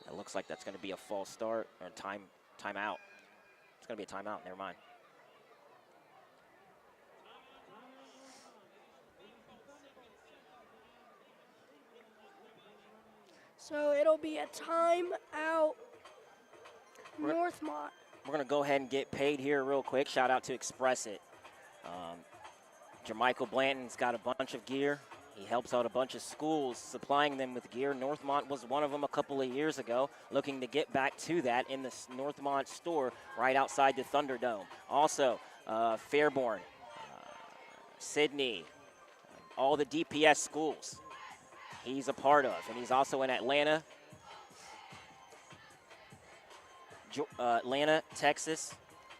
It looks like that's going to be a false start or timeout. It's going to be a timeout. Never mind. So it'll be a timeout, Northmont. We're going to go ahead and get paid here real quick. Shout out to Express It. Jermichael Blanton's got a bunch of gear. He helps out a bunch of schools supplying them with gear. Northmont was one of them a couple of years ago, looking to get back to that in the Northmont store right outside the Thunderdome. Also, Fairborn, Sydney, all the DPS schools he's a part of. And he's also in Atlanta, Texas,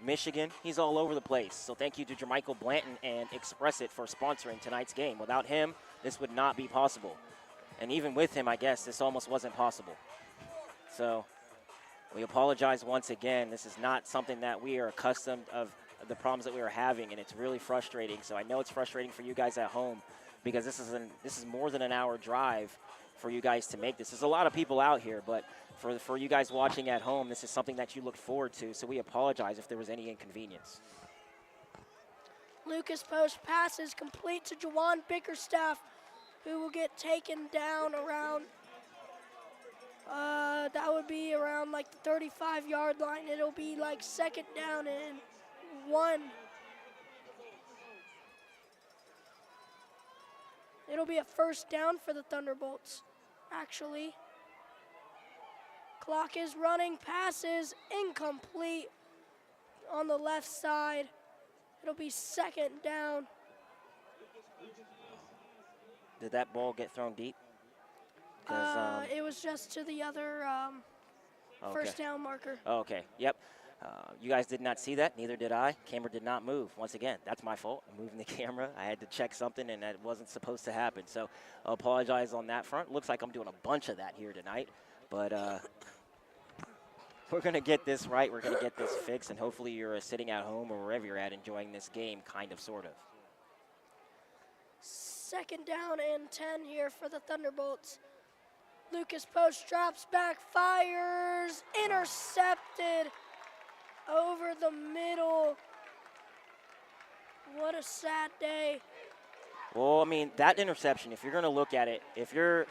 Michigan. He's all over the place. So thank you to Jermichael Blanton and Express It for sponsoring tonight's game. Without him, this would not be possible. And even with him, I guess, this almost wasn't possible. So we apologize once again. This is not something that we are accustomed of the problems that we are having, and it's really frustrating. So I know it's frustrating for you guys at home because this is more than an hour drive for you guys to make this. There's a lot of people out here, but for you guys watching at home, this is something that you look forward to. So we apologize if there was any inconvenience. Lucas Post passes complete to Jawan Bickerstaff, who will get taken down around, that would be around like the 35-yard line. It'll be like second down and 1. It'll be a first down for the Thunderbolts, actually. Clock is running, passes incomplete on the left side. It'll be second down. Did that ball get thrown deep? It was just to the other first down marker. Oh, okay, yep. You guys did not see that, neither did I. Camera did not move. Once again, that's my fault. I'm moving the camera. I had to check something, and that wasn't supposed to happen. So I apologize on that front. Looks like I'm doing a bunch of that here tonight. But we're going to get this right. We're going to get this fixed, and hopefully you're sitting at home or wherever you're at enjoying this game, kind of, sort of. Second down and 10 here for the Thunderbolts. Lucas Post drops back, fires, intercepted over the middle. What a sad day. Well, I mean, that interception, if you're going to look at it, if you're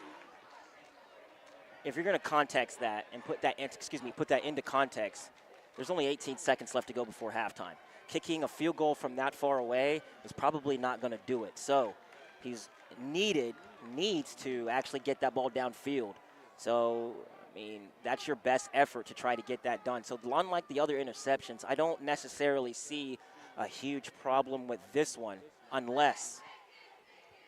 going to context that and put that into context, there's only 18 seconds left to go before halftime. Kicking a field goal from that far away is probably not going to do it. So he's needs to actually get that ball downfield. So mean, that's your best effort to try to get that done. So unlike the other interceptions, I don't necessarily see a huge problem with this one unless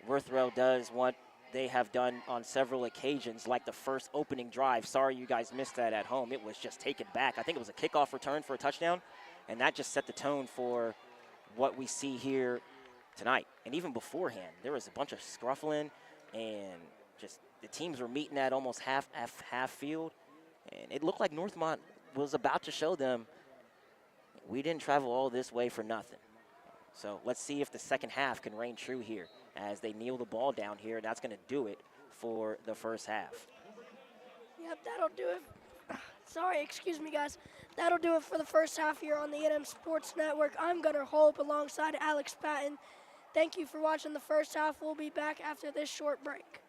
Withrow does what they have done on several occasions, like the first opening drive. Sorry you guys missed that at home. It was just taken back. I think it was a kickoff return for a touchdown, and that just set the tone for what we see here tonight. And even beforehand, there was a bunch of scruffling, and just the teams were meeting at almost half field, and it looked like Northmont was about to show them we didn't travel all this way for nothing. So let's see if the second half can reign true here as they kneel the ball down here. That's going to do it for the first half. Yep, that'll do it. Sorry, excuse me, guys. That'll do it for the first half here on the NM Sports Network. I'm Gunnar Hope alongside Alex Patton. Thank you for watching the first half. We'll be back after this short break.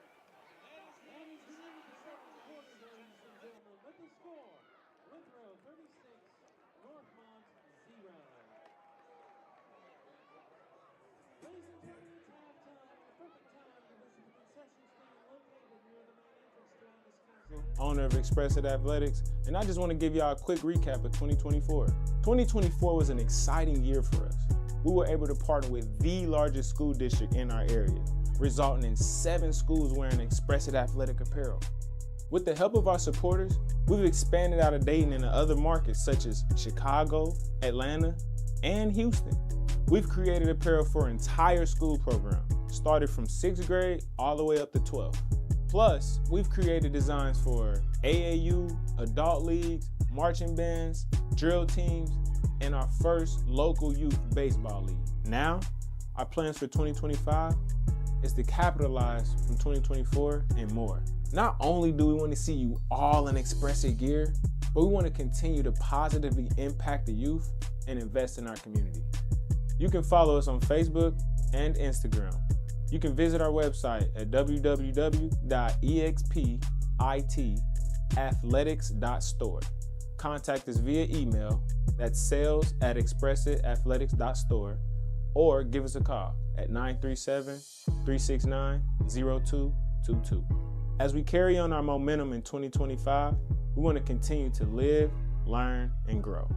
With the score, Withrow 36, Northmont 0. Ladies and gentlemen, it's halftime, the perfect time to visit the concession stand located near the main entrance to our Wisconsin. Owner of Expressive Athletics, and I just want to give y'all a quick recap of 2024. 2024 was an exciting year for us. We were able to partner with the largest school district in our area, resulting in 7 schools wearing Expressive Athletic apparel. With the help of our supporters, we've expanded out of Dayton into other markets such as Chicago, Atlanta, and Houston. We've created apparel for an entire school program, started from 6th grade all the way up to 12th. Plus, we've created designs for AAU, adult leagues, marching bands, drill teams, and our first local youth baseball league. Now, our plans for 2025 is to capitalize from 2024 and more. Not only do we want to see you all in Expressive gear, but we want to continue to positively impact the youth and invest in our community. You can follow us on Facebook and Instagram. You can visit our website at www.expithathletics.store. Contact us via email, that's sales@expressiveathletics.store, or give us a call at 937-369-0222. As we carry on our momentum in 2025, we want to continue to live, learn, and grow.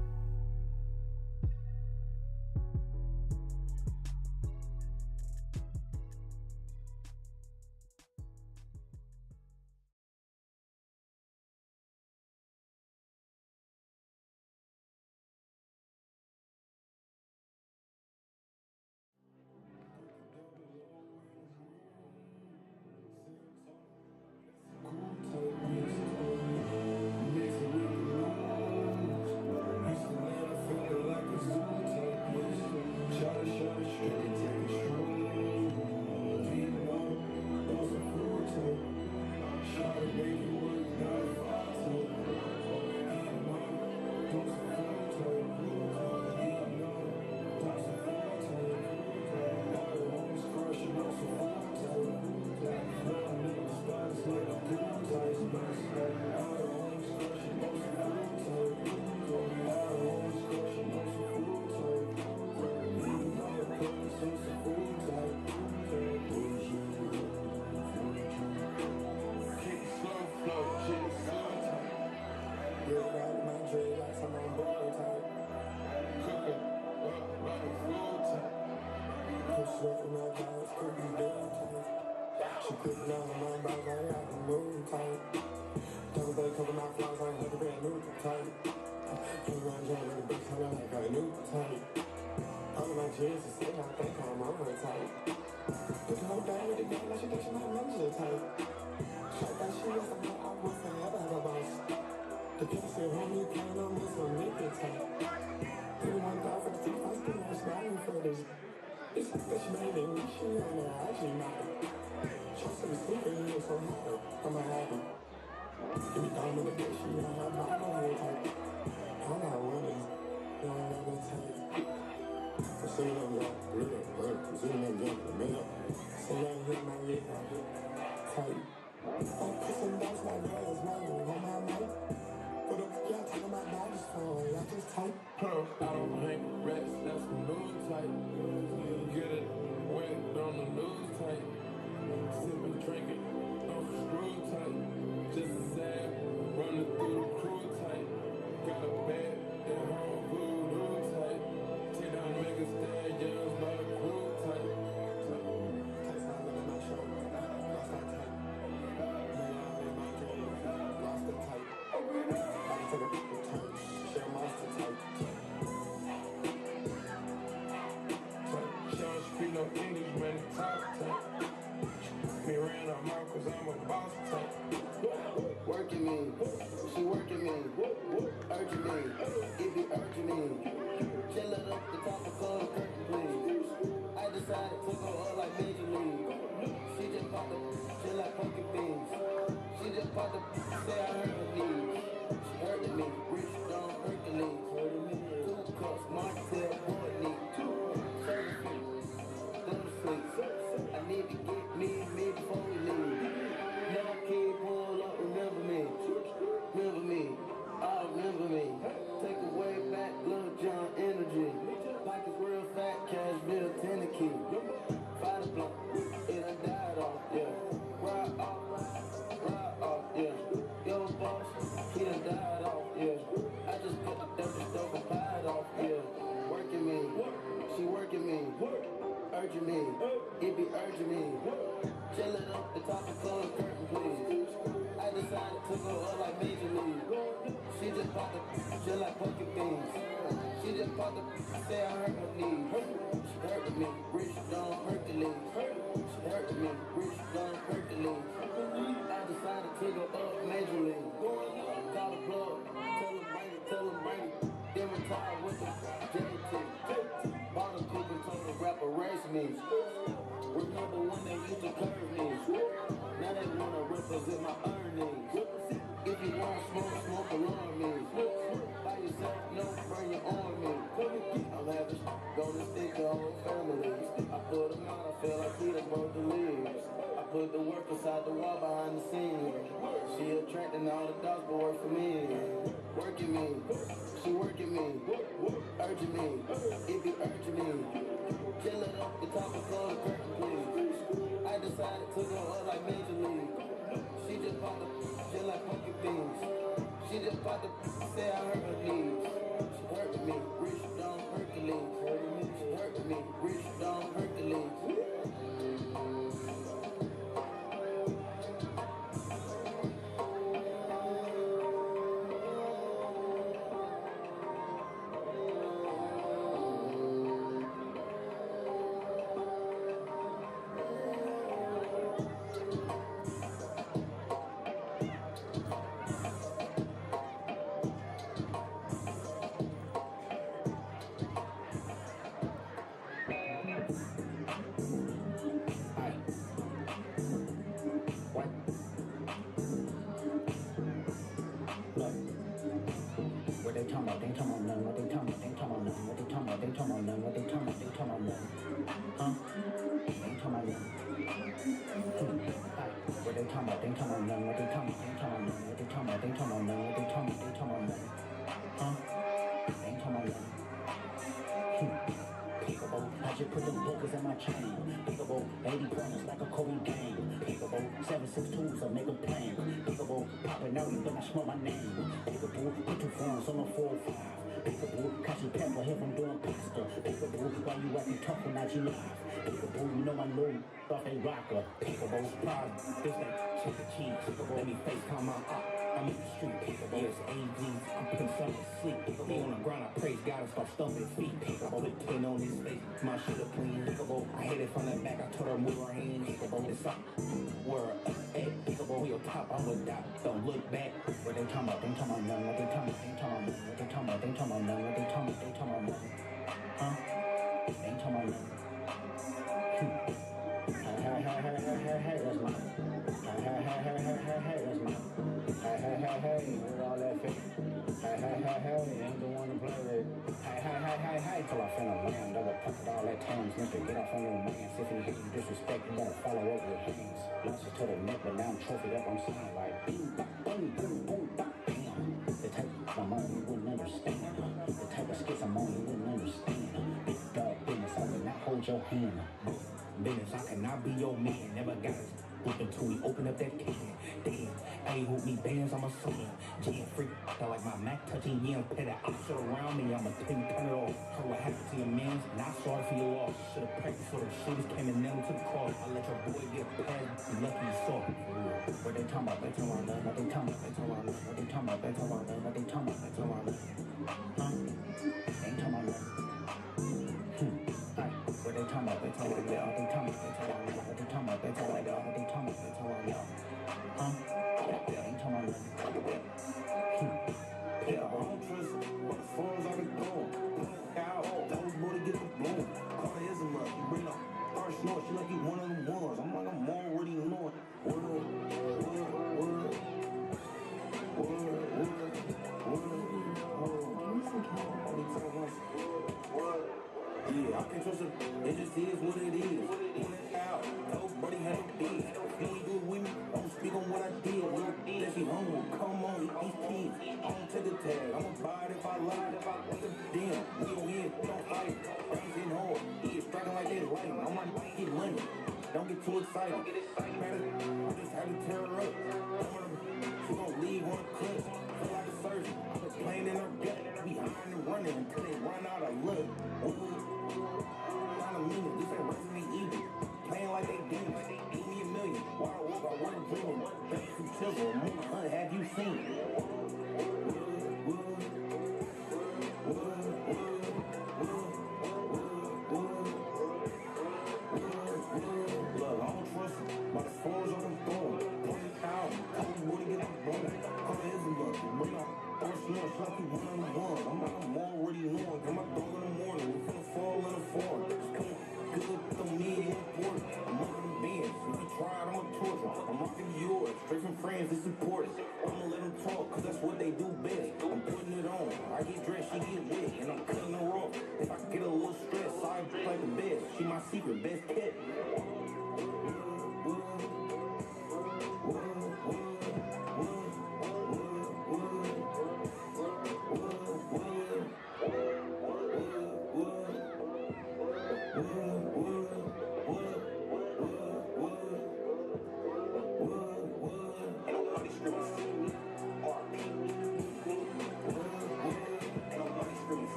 just like pocket beans. She just popped up, say I hurt her knees. She hurt me, rich don't Hercules. She hurt me, rich don't Hercules. I decided to go up majorly. Call a plug, tell him bring it. Then retire with the JT. Bought a coupe and told the rapper race me. Remember when they used to curve me? Now they wanna represent my earnings. If you want smoke, smoke along me. By yourself, no, bring your on me. I'm lavish, gonna stick the whole family. I put him out, I feel like he done broke the leaves. I put the work inside the wall behind the scenes. She attracting all the dogs, but work for me. Working me, she working me, urging me, it be urging me. Chill it up, the top of the curtain, please. I decided to go up like Major League. She just popped up, just like pocket beans. She just popped up, say I hurt her knees. She hurt me, rich don't Hercules. She hurt me, rich don't Hercules. What they talking about? They talking about nothing. What they talking about? They talking about nothing. What they talking about? They talking about nothing. What they talking about? They talking about nothing. Huh? They talking about nothing. What they talking about? They talking about nothing. What they talking about? They talking about nothing. What they talking about? They talking about nothing. What they talking about? They talking about nothing. Huh? They talking about nothing. Peekaboo, I just put them bookers in my chain. Peekaboo, 80 pointers like a Kobe game. Peekaboo, 762s, so make a plan. Peekaboo, popping out, you better smell my name. Peekaboo, put two phones on the 405. Peekaboo, catch you pepper here from doing pasta. Peekaboo, why you acting tough when I you live? Peekaboo, you know I know you thought they rocker. Peekaboo, pride, this that chicken cheese. Peekaboo, let me FaceTime my op. I'm in the street, peekaboo, it's AVs, I'm putting something to sleep. Peekaboo, on the ground, I praise God and start stumping feet. Peekaboo, with pin on his face, my shit up clean. Peekaboo, I hit it from the back, I told her move her hand. Peekaboo, it's up, where at? Peekaboo, we on top, I'm with that, don't look back. What they talking about? They talking about nothing. What they talking about? They talking about nothing. What they talking about? They talking about nothing. What they talking about? They talking about nothing. Huh? They ain't talking about nothing. Hey, that's my. Hey, that's my. Hey, with all that fake. Hey, ain't the one to play with. Hey, till I finna land. Double pocket all that time, nigga, get off on your mans. If you hit you disrespect, you better follow up with hands. Launch it to the neck, but now I'm trophied up, I'm sounding like boom, boom, boom, boom, bam. The type of I'm on, you wouldn't understand. The type of skits I'm on, you wouldn't understand. Big dog business, I will not hold your hand. Business, I cannot be your man, never got it. Look until we open up that can. Damn, I ain't hold me bands, I'm a son. Jam freak, I like my Mac touching yams. Pay that shit around me, I'ma turn it off. Tell what happened to your mans, not sorry for your loss. Should've practiced for the shooters, came and nailed to the cross. I let your boy get past, you lucky you saw. What they talking about? They talking about nothing. What they talking about? They talking about nothing. What they talking about? They talking about nothing. What they talking about? They talking about nothing. Huh? They ain't talking about nothing. What they talking about? They talking about nothing. What they talking about? They talking about nothing. What they talking about? They talking about nothing. What they talking about? They talking about nothing. Huh? They ain't talking about nothing. Yeah, I don't trust but as far as I can go. Out, that was more to get the bloom. Call it ism up, you bring up harsh noise, she like you one of them ones. I'm like, I'm already knowing. Yeah, I can trust it. It just is what it is. Out, nobody had a beat. When you do it with me, don't speak on what I did. That she hungry, come on, eat these kids. I don't take the tag, I'ma buy it if I like it. Damn, we don't win, we don't fight. Brains in hard, yeah, striking like that light. I'm like, get money, don't get too excited. I just had to tear her up. She gon' leave on a cliff, feel like a surgeon. I'm just playing in her gut, behind and running until they run out of luck. Not a minute, this ain't Resident Evil. Playing like they demons, give me $1 million. While I walk, I wasn't dreaming. Thanks to Chisel, have you seen it? do best. I'm putting it on. I get dressed, she get wet, and I'm cutting her off. If I get a little stressed, I play the best. She my secret best pet.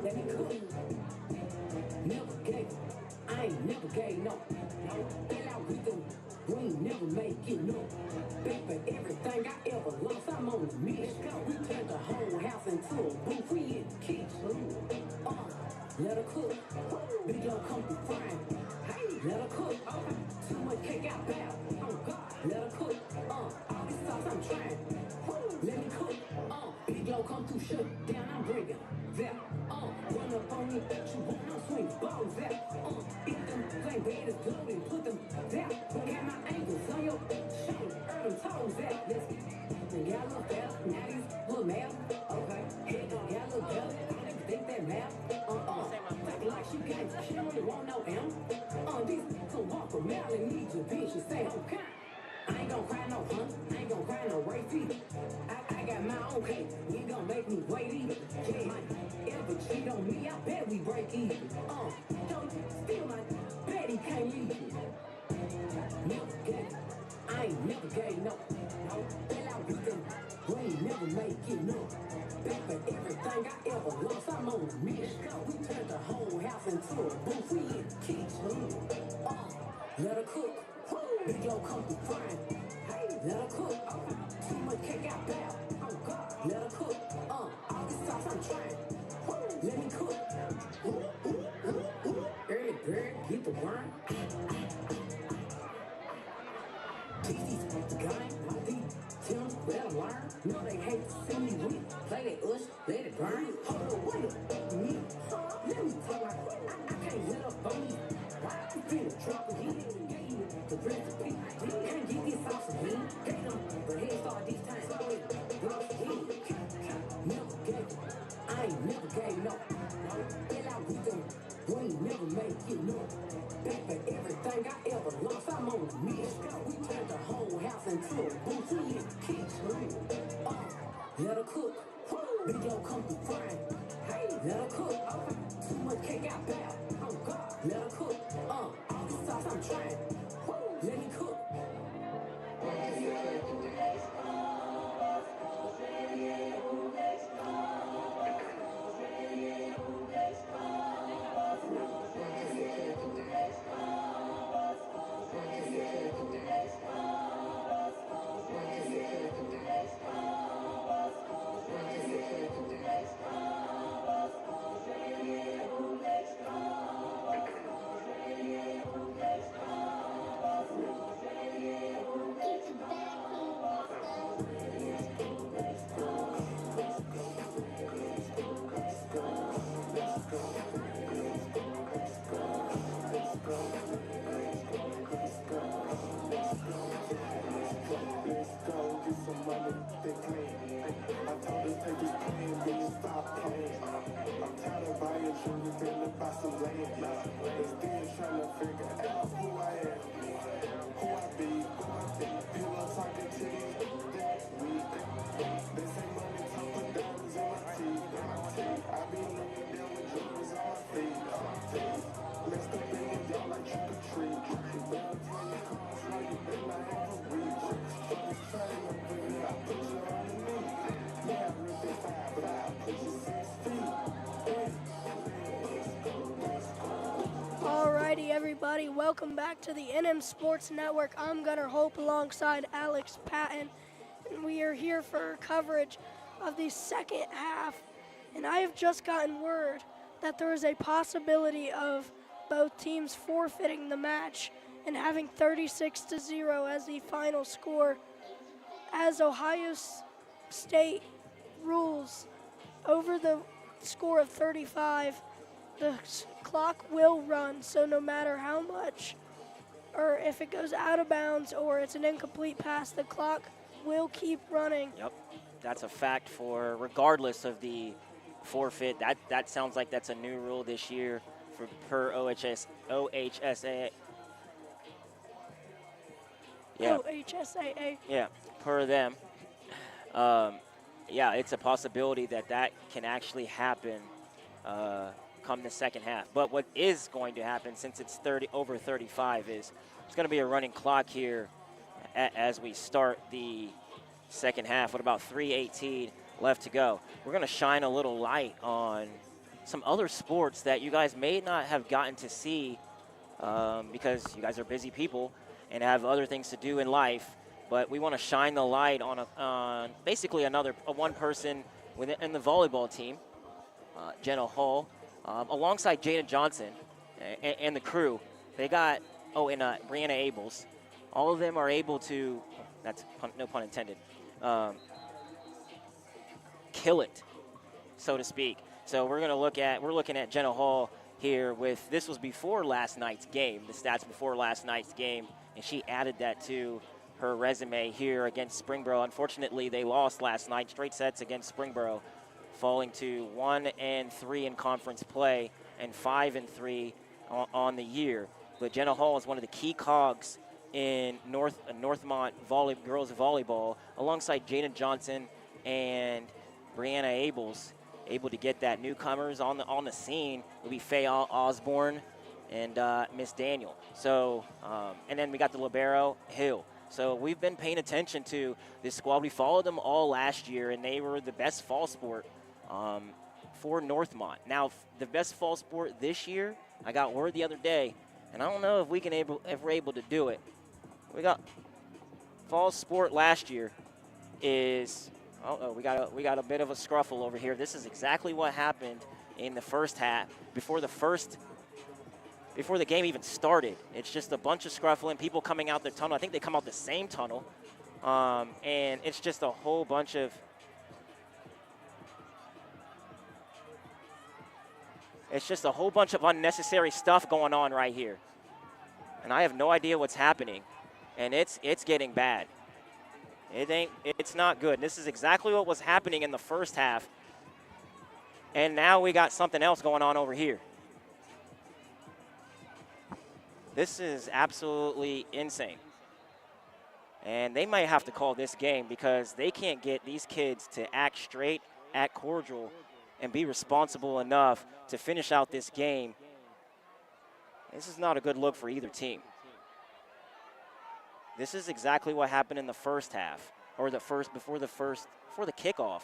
Let me cook. Never gave. I ain't never gave no. Fell out with them. We ain't never make it no. Pay for everything I ever lost. I'm on the mission. We turned the whole house into a booth. We in the kitchen. Let her cook. Big don't come through frying. Hey, let her cook. Too much cake out bad. Oh God. Let her cook. All this sauce I'm trying. Let me cook. Big don't come through shut down. I'm bringing that. Run up on me. You want no swing balls that. If them flame bad is good and put them down. Got my ankles on your shoulder. Urban toes that. Let's get. Got a little better. Now these little math. Okay. Head got a little better. I don't even think that math. Like she can't, she don't really want no M. These some walk from Maryland need your bitch and say, okay. I ain't gonna cry no fun, I ain't gonna cry no rape fee. I got my own cake, you gonna make me wait either. Yeah, might ever cheat on me, I bet we break even. Don't steal my bet he can't leave. Never gave, I ain't never gave no. Fell out with them, we ain't never make it no. Back for everything I ever lost, I'm on the mission. We turned the whole house into a booth, we in the kitchen. Let her cook. Big low come through frying. Hey, let her cook. Too much cake out bad. Oh God. Let her cook. All this sauce I'm trying. Let me cook. Early bird, get the worm. TC's the game. My these Tim's, let them learn. No, they hate to see me win. Play that ush, let it burn. Hold on, wait up. Me. Let me take my I can't let up on me. I'm finna drop a hit. The recipe, you can't get this sauce again. Gave them, but head start this time. So it drops again. Never gave. I ain't never gave no. Fell out with them. We ain't never make it no. Back for everything I ever lost. I'm on the mission. We turned the whole house into a booth. We in the kitchen. Let her cook. Big don't come through frying. Hey, let her cook. Too much cake out bad. Oh God. Let her cook. All this sauce I'm trying. Let me cook. Alrighty, everybody. everybody? Welcome back to the NM Sports Network. I'm Gunnar Hope alongside Alex Patton, and we are here for coverage of the second half. And I have just gotten word that there is a possibility of both teams forfeiting the match and having 36-0 as the final score, as Ohio State rules over the score of 35. The clock will run, so no matter how much, or if it goes out of bounds or it's an incomplete pass, the clock will keep running. Yep, that's a fact for regardless of the forfeit. That sounds like that's a new rule this year per OHSAA. Yeah. OHSAA. Yeah, per them. Yeah, it's a possibility that can actually happen come the second half. But what is going to happen, since it's over 35, is it's going to be a running clock here as we start the second half with about 3:18 left to go. We're going to shine a little light on some other sports that you guys may not have gotten to see because you guys are busy people and have other things to do in life. But we want to shine the light on basically one person in the volleyball team, Jenna Hall, alongside Jada Johnson and the crew. They got, and Brianna Abels. All of them are able to, no pun intended, kill it, so to speak. So we're looking at Jenna Hall here this was before last night's game, the stats before last night's game, and she added that to her resume here against Springboro. Unfortunately, they lost last night, straight sets against Springboro, falling to 1-3 in conference play and 5-3 on the year. But Jenna Hall is one of the key cogs in Northmont girls volleyball, alongside Jada Johnson and Brianna Abels, able to get that newcomers on the scene will be Faye Osborne and Miss Daniel. So, and then we got the libero Hill. So we've been paying attention to this squad. We followed them all last year, and they were the best fall sport for Northmont. Now, the best fall sport this year, I got word the other day, and I don't know if we're able to do it. We got fall sport last year is. We got a bit of a scruffle over here. This is exactly what happened in the first half before the game even started. It's just a bunch of scruffling, people coming out the tunnel. I think they come out the same tunnel, and it's just a whole bunch of unnecessary stuff going on right here, and I have no idea what's happening, and it's getting bad. It's not good. This is exactly what was happening in the first half, and now we got something else going on over here. This is absolutely insane. And they might have to call this game because they can't get these kids to act straight, act cordial, and be responsible enough to finish out this game. This is not a good look for either team. This is exactly what happened in the first half, or before the kickoff.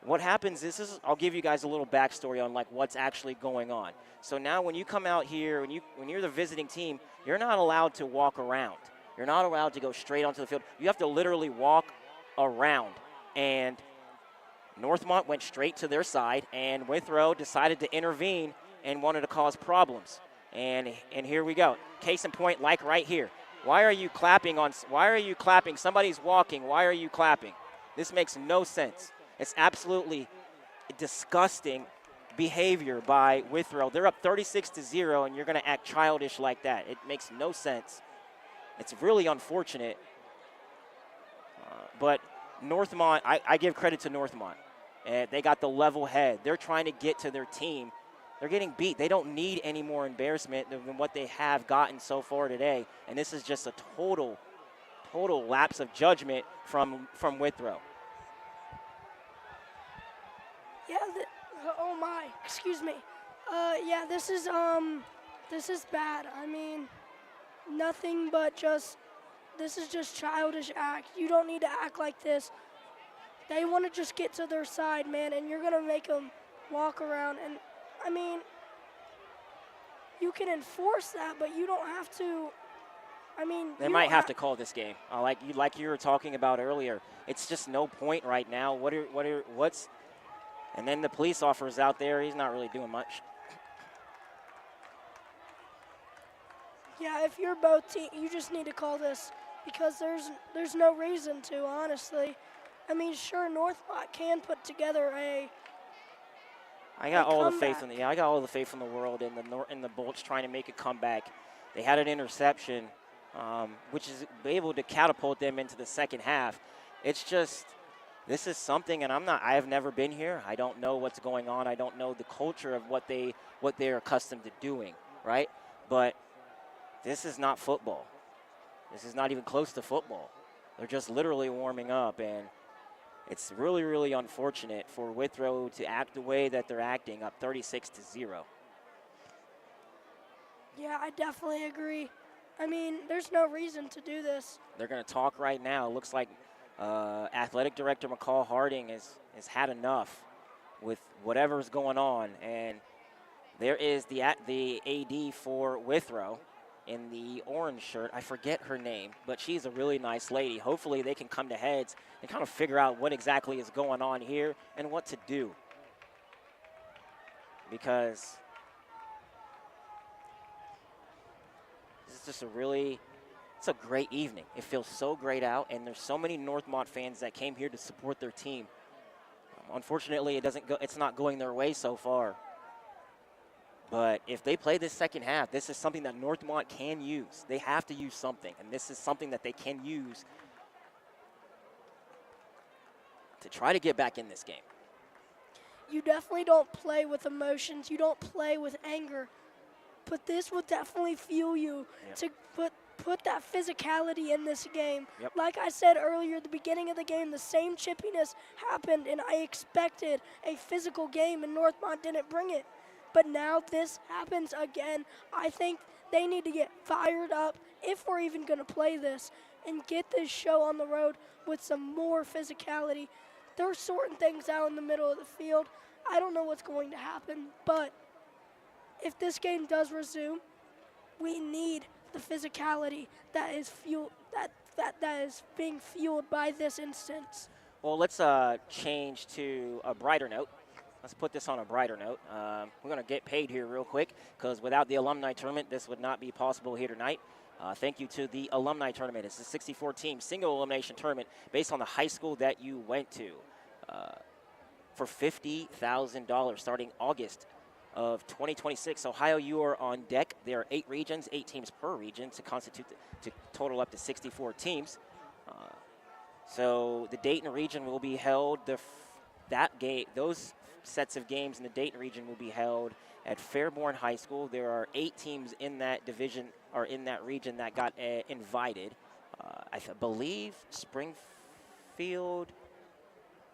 What happens is I'll give you guys a little backstory on what's actually going on. So now when you come out here, when you're the visiting team, you're not allowed to walk around. You're not allowed to go straight onto the field. You have to literally walk around. And Northmont went straight to their side, and Withrow decided to intervene and wanted to cause problems. And here we go. Case in point, right here. Why are you clapping? Somebody's walking. Why are you clapping? This makes no sense. It's absolutely disgusting behavior by Withrow. They're up 36-0, and you're going to act childish like that. It makes no sense. It's really unfortunate. But Northmont, I give credit to Northmont. They got the level head. They're trying to get to their team. They're getting beat. They don't need any more embarrassment than what they have gotten so far today. And this is just a total lapse of judgment from Withrow. Yeah, oh my, excuse me. Yeah, this is bad. I mean, nothing but this is just childish act. You don't need to act like this. They want to just get to their side, man, and you're going to make them walk around. And, I mean, you can enforce that, but you don't have to. I mean, They you might don't have to call this game. Like you were talking about earlier. It's just no point right now. What's and then the police officer's out there. He's not really doing much. Yeah, if you're both teams, you just need to call this because there's no reason to, honestly. I mean, sure, Northmont can put together I got all the faith comeback. I got all the faith in the world in the Bolts trying to make a comeback. They had an interception, which is able to catapult them into the second half. It's just this is something, and I have never been here. I don't know what's going on. I don't know the culture of what they're accustomed to doing, right? But this is not football. This is not even close to football. They're just literally warming up, and it's really, really unfortunate for Withrow to act the way that they're acting, up 36-0. Yeah, I definitely agree. I mean, there's no reason to do this. They're going to talk right now. It looks like Athletic Director McCall Harding has had enough with whatever's going on, and there is the AD for Withrow in the orange shirt. I forget her name, but she's a really nice lady. Hopefully they can come to heads and kind of figure out what exactly is going on here and what to do. Because this is just it's a great evening. It feels so great out, and there's so many Northmont fans that came here to support their team. Unfortunately, it's not going their way so far. But if they play this second half, this is something that Northmont can use. They have to use something, and this is something that they can use to try to get back in this game. You definitely don't play with emotions. You don't play with anger. But this will definitely fuel you to put that physicality in this game. Yep. Like I said earlier at the beginning of the game, the same chippiness happened, and I expected a physical game, and Northmont didn't bring it. But now this happens again. I think they need to get fired up if we're even going to play this and get this show on the road with some more physicality. They're sorting things out in the middle of the field. I don't know what's going to happen, but if this game does resume, we need the physicality that is that is being fueled by this instance. Well, let's change to a brighter note. Let's put this on a brighter note. We're going to get paid here real quick because without the alumni tournament, this would not be possible here tonight. Thank you to the alumni tournament. It's a 64-team single elimination tournament based on the high school that you went to for $50,000 starting August of 2026. Ohio, you are on deck. There are 8 regions, 8 teams per region to total up to 64 teams. So the Dayton region will be held. Those sets of games in the Dayton region will be held at Fairborn High School. There are 8 teams in that division or in that region that got invited. I believe Springfield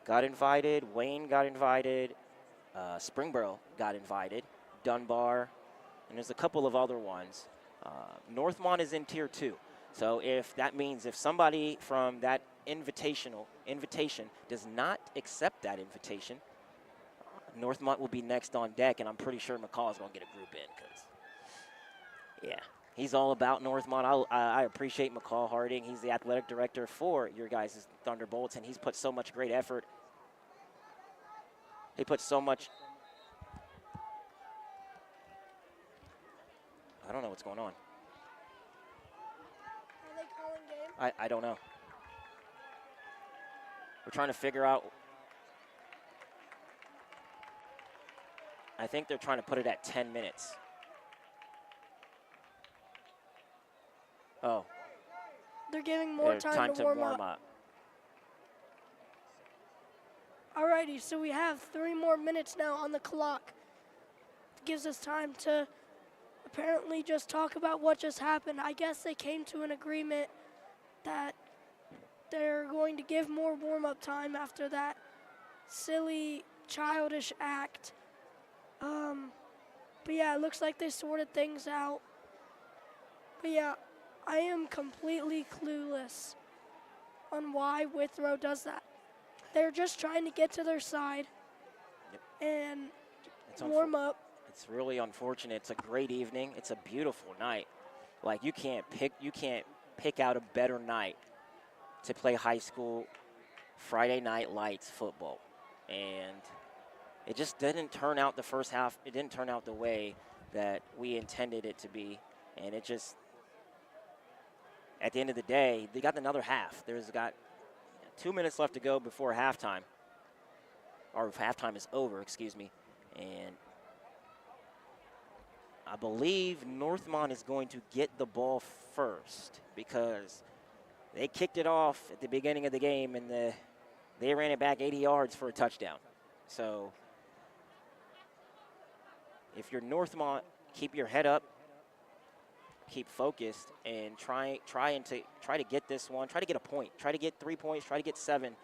got invited, Wayne got invited, Springboro got invited, Dunbar, and there's a couple of other ones. Northmont is in Tier 2. So if somebody from that invitation does not accept that invitation, Northmont will be next on deck, and I'm pretty sure McCall is going to get a group in because, yeah, he's all about Northmont. I appreciate McCall Harding. He's the athletic director for your guys' Thunderbolts, and he's put so much great effort. He put so much. I don't know what's going on. Are they calling game? I don't know. We're trying to figure out. I think they're trying to put it at 10 minutes. Oh. They're giving more time to warm up. Alrighty, so we have 3 more minutes now on the clock. It gives us time to apparently just talk about what just happened. I guess they came to an agreement that they're going to give more warm-up time after that silly, childish act. But yeah, it looks like they sorted things out. But yeah, I am completely clueless on why Withrow does that. They're just trying to get to their side and warm up. It's really unfortunate. It's a great evening. It's a beautiful night. Like, you can't pick out a better night to play high school Friday night lights football. And it just didn't turn out the first half. It didn't turn out the way that we intended it to be. And it just, at the end of the day, they got another half. There's got 2 minutes left to go before halftime. Or halftime is over, excuse me. And I believe Northmont is going to get the ball first because they kicked it off at the beginning of the game and they ran it back 80 yards for a touchdown. So if you're Northmont, keep your head up, keep focused, and try to get this one. Try to get a point. Try to get 3 points. Try to get 7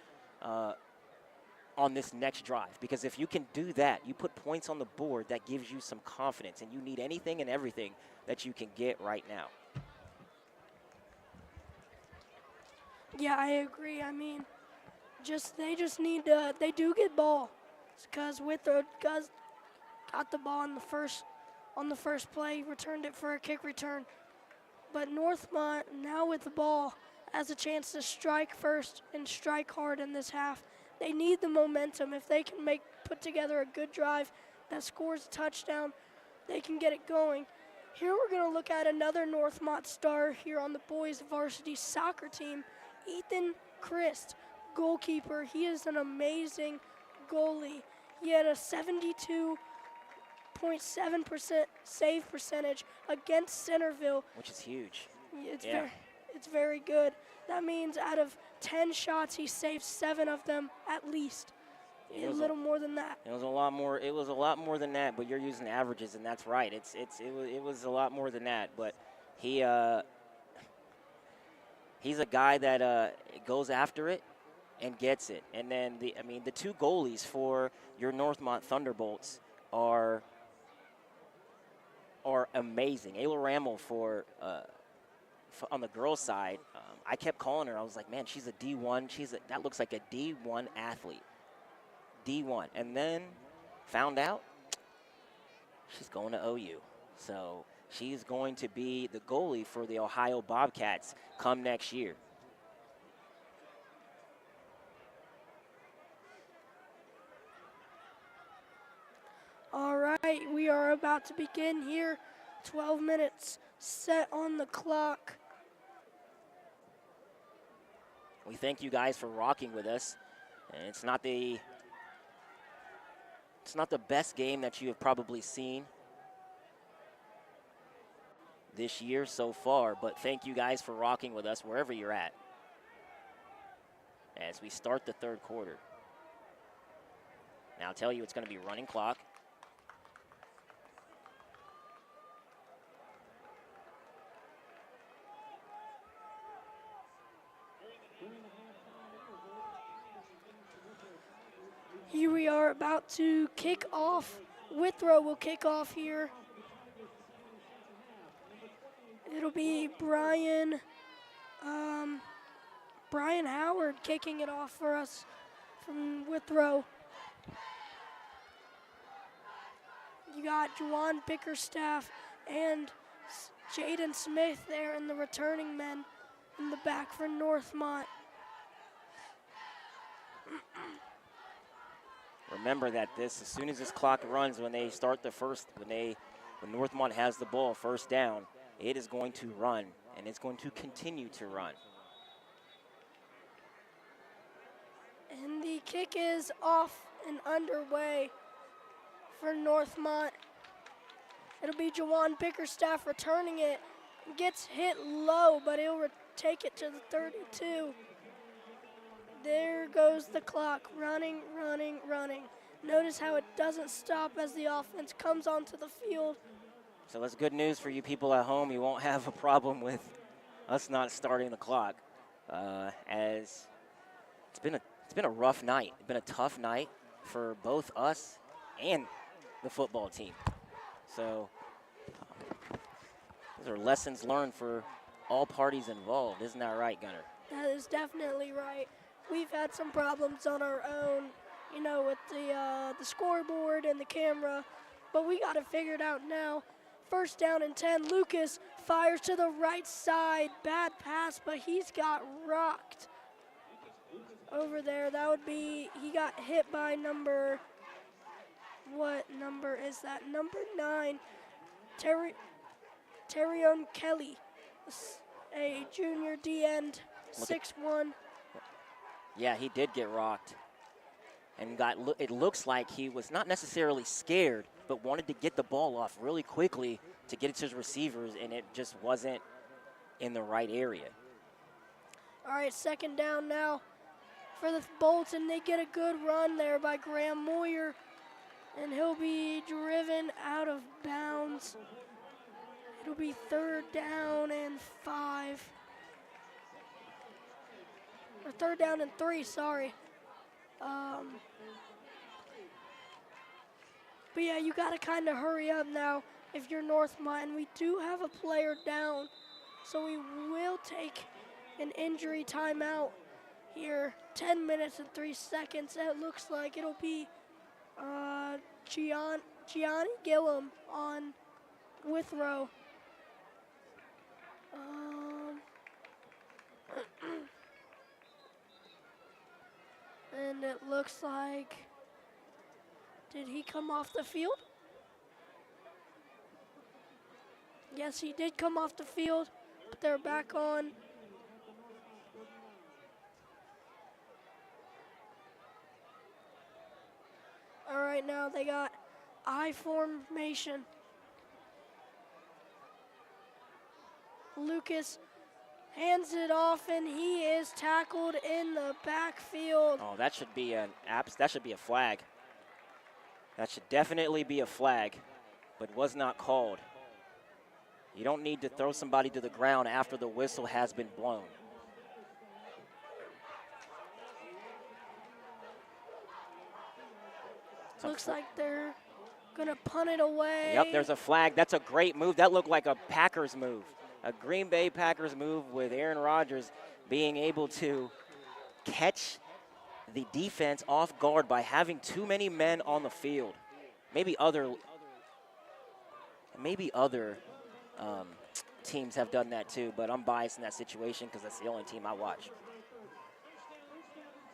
on this next drive. Because if you can do that, you put points on the board, that gives you some confidence, and you need anything and everything that you can get right now. Yeah, I agree. I mean, they just need to, they do get ball. Because Withrow got the ball on the first play, returned it for a kick return. But Northmont, now with the ball, has a chance to strike first and strike hard in this half. They need the momentum. If they can put together a good drive that scores a touchdown, they can get it going. Here we're going to look at another Northmont star here on the boys varsity soccer team, Ethan Christ, goalkeeper. He is an amazing goalie. He had a 72.7% save percentage against Centerville. Which is huge. It's very good. That means out of 10 shots, he saved 7 of them at least. A little more than that. It was a lot more. It was a lot more than that. But you're using averages, and that's right. It was a lot more than that. But he's a guy that goes after it and gets it. And then the 2 goalies for your Northmont Thunderbolts are amazing. Ayla Rammel on the girls' side, I kept calling her. I was like, man, she's a D1. That looks like a D1 athlete. D1. And then found out she's going to OU. So she's going to be the goalie for the Ohio Bobcats come next year. All right, we are about to begin here. 12 minutes set on the clock. We thank you guys for rocking with us. And it's not the best game that you have probably seen this year so far, but thank you guys for rocking with us wherever you're at as we start the third quarter. Now I'll tell you, it's going to be running clock. Here we are about to kick off. Withrow will kick off here. It'll be Brian Howard kicking it off for us from Withrow. You got Juwan Bickerstaff and Jaden Smith there in the returning men in the back for Northmont. Remember that as soon as this clock runs, when Northmont has the ball first down, it is going to run, and it's going to continue to run. And the kick is off and underway for Northmont. It'll be Juwan Bickerstaff returning it. Gets hit low, but he'll take it to the 32. There goes the clock, running, running, running. Notice how it doesn't stop as the offense comes onto the field. So that's good news for you people at home. You won't have a problem with us not starting the clock, as it's been a rough night. It's been a tough night for both us and the football team. So those are lessons learned for all parties involved. Isn't that right, Gunnar? That is definitely right. We've had some problems on our own, with the scoreboard and the camera. but we got it figured out now. First down and 10. Lucas fires to the right side. Bad pass, but he's got rocked over there. That would be, he got hit by number, what number is that? Number 9, Terrion Kelly, a junior D end, 6'1". Yeah, he did get rocked. And it looks like he was not necessarily scared, but wanted to get the ball off really quickly to get it to his receivers, and it just wasn't in the right area. All right, second down now for the Bolts, and they get a good run there by Graham Moyer, and he'll be driven out of bounds. It'll be 3rd down and 5. Or 3rd down and 3, sorry. But yeah, you got to kind of hurry up now if you're Northmont. And we do have a player down, so we will take an injury timeout here. 10 minutes and 3 seconds. It looks like it'll be Gianni Gillum on Withrow. And it looks like, did he come off the field? Yes, he did come off the field, but they're back on. All right, now they got I formation. Lucas hands it off, and he is tackled in the backfield. Oh, that should be a flag. That should definitely be a flag, but was not called. You don't need to throw somebody to the ground after the whistle has been blown. Looks like they're gonna punt it away. Yep, there's a flag. That's a great move. That looked like a Packers move. A Green Bay Packers move with Aaron Rodgers being able to catch the defense off guard by having too many men on the field. Maybe other teams have done that too, but I'm biased in that situation because that's the only team I watch.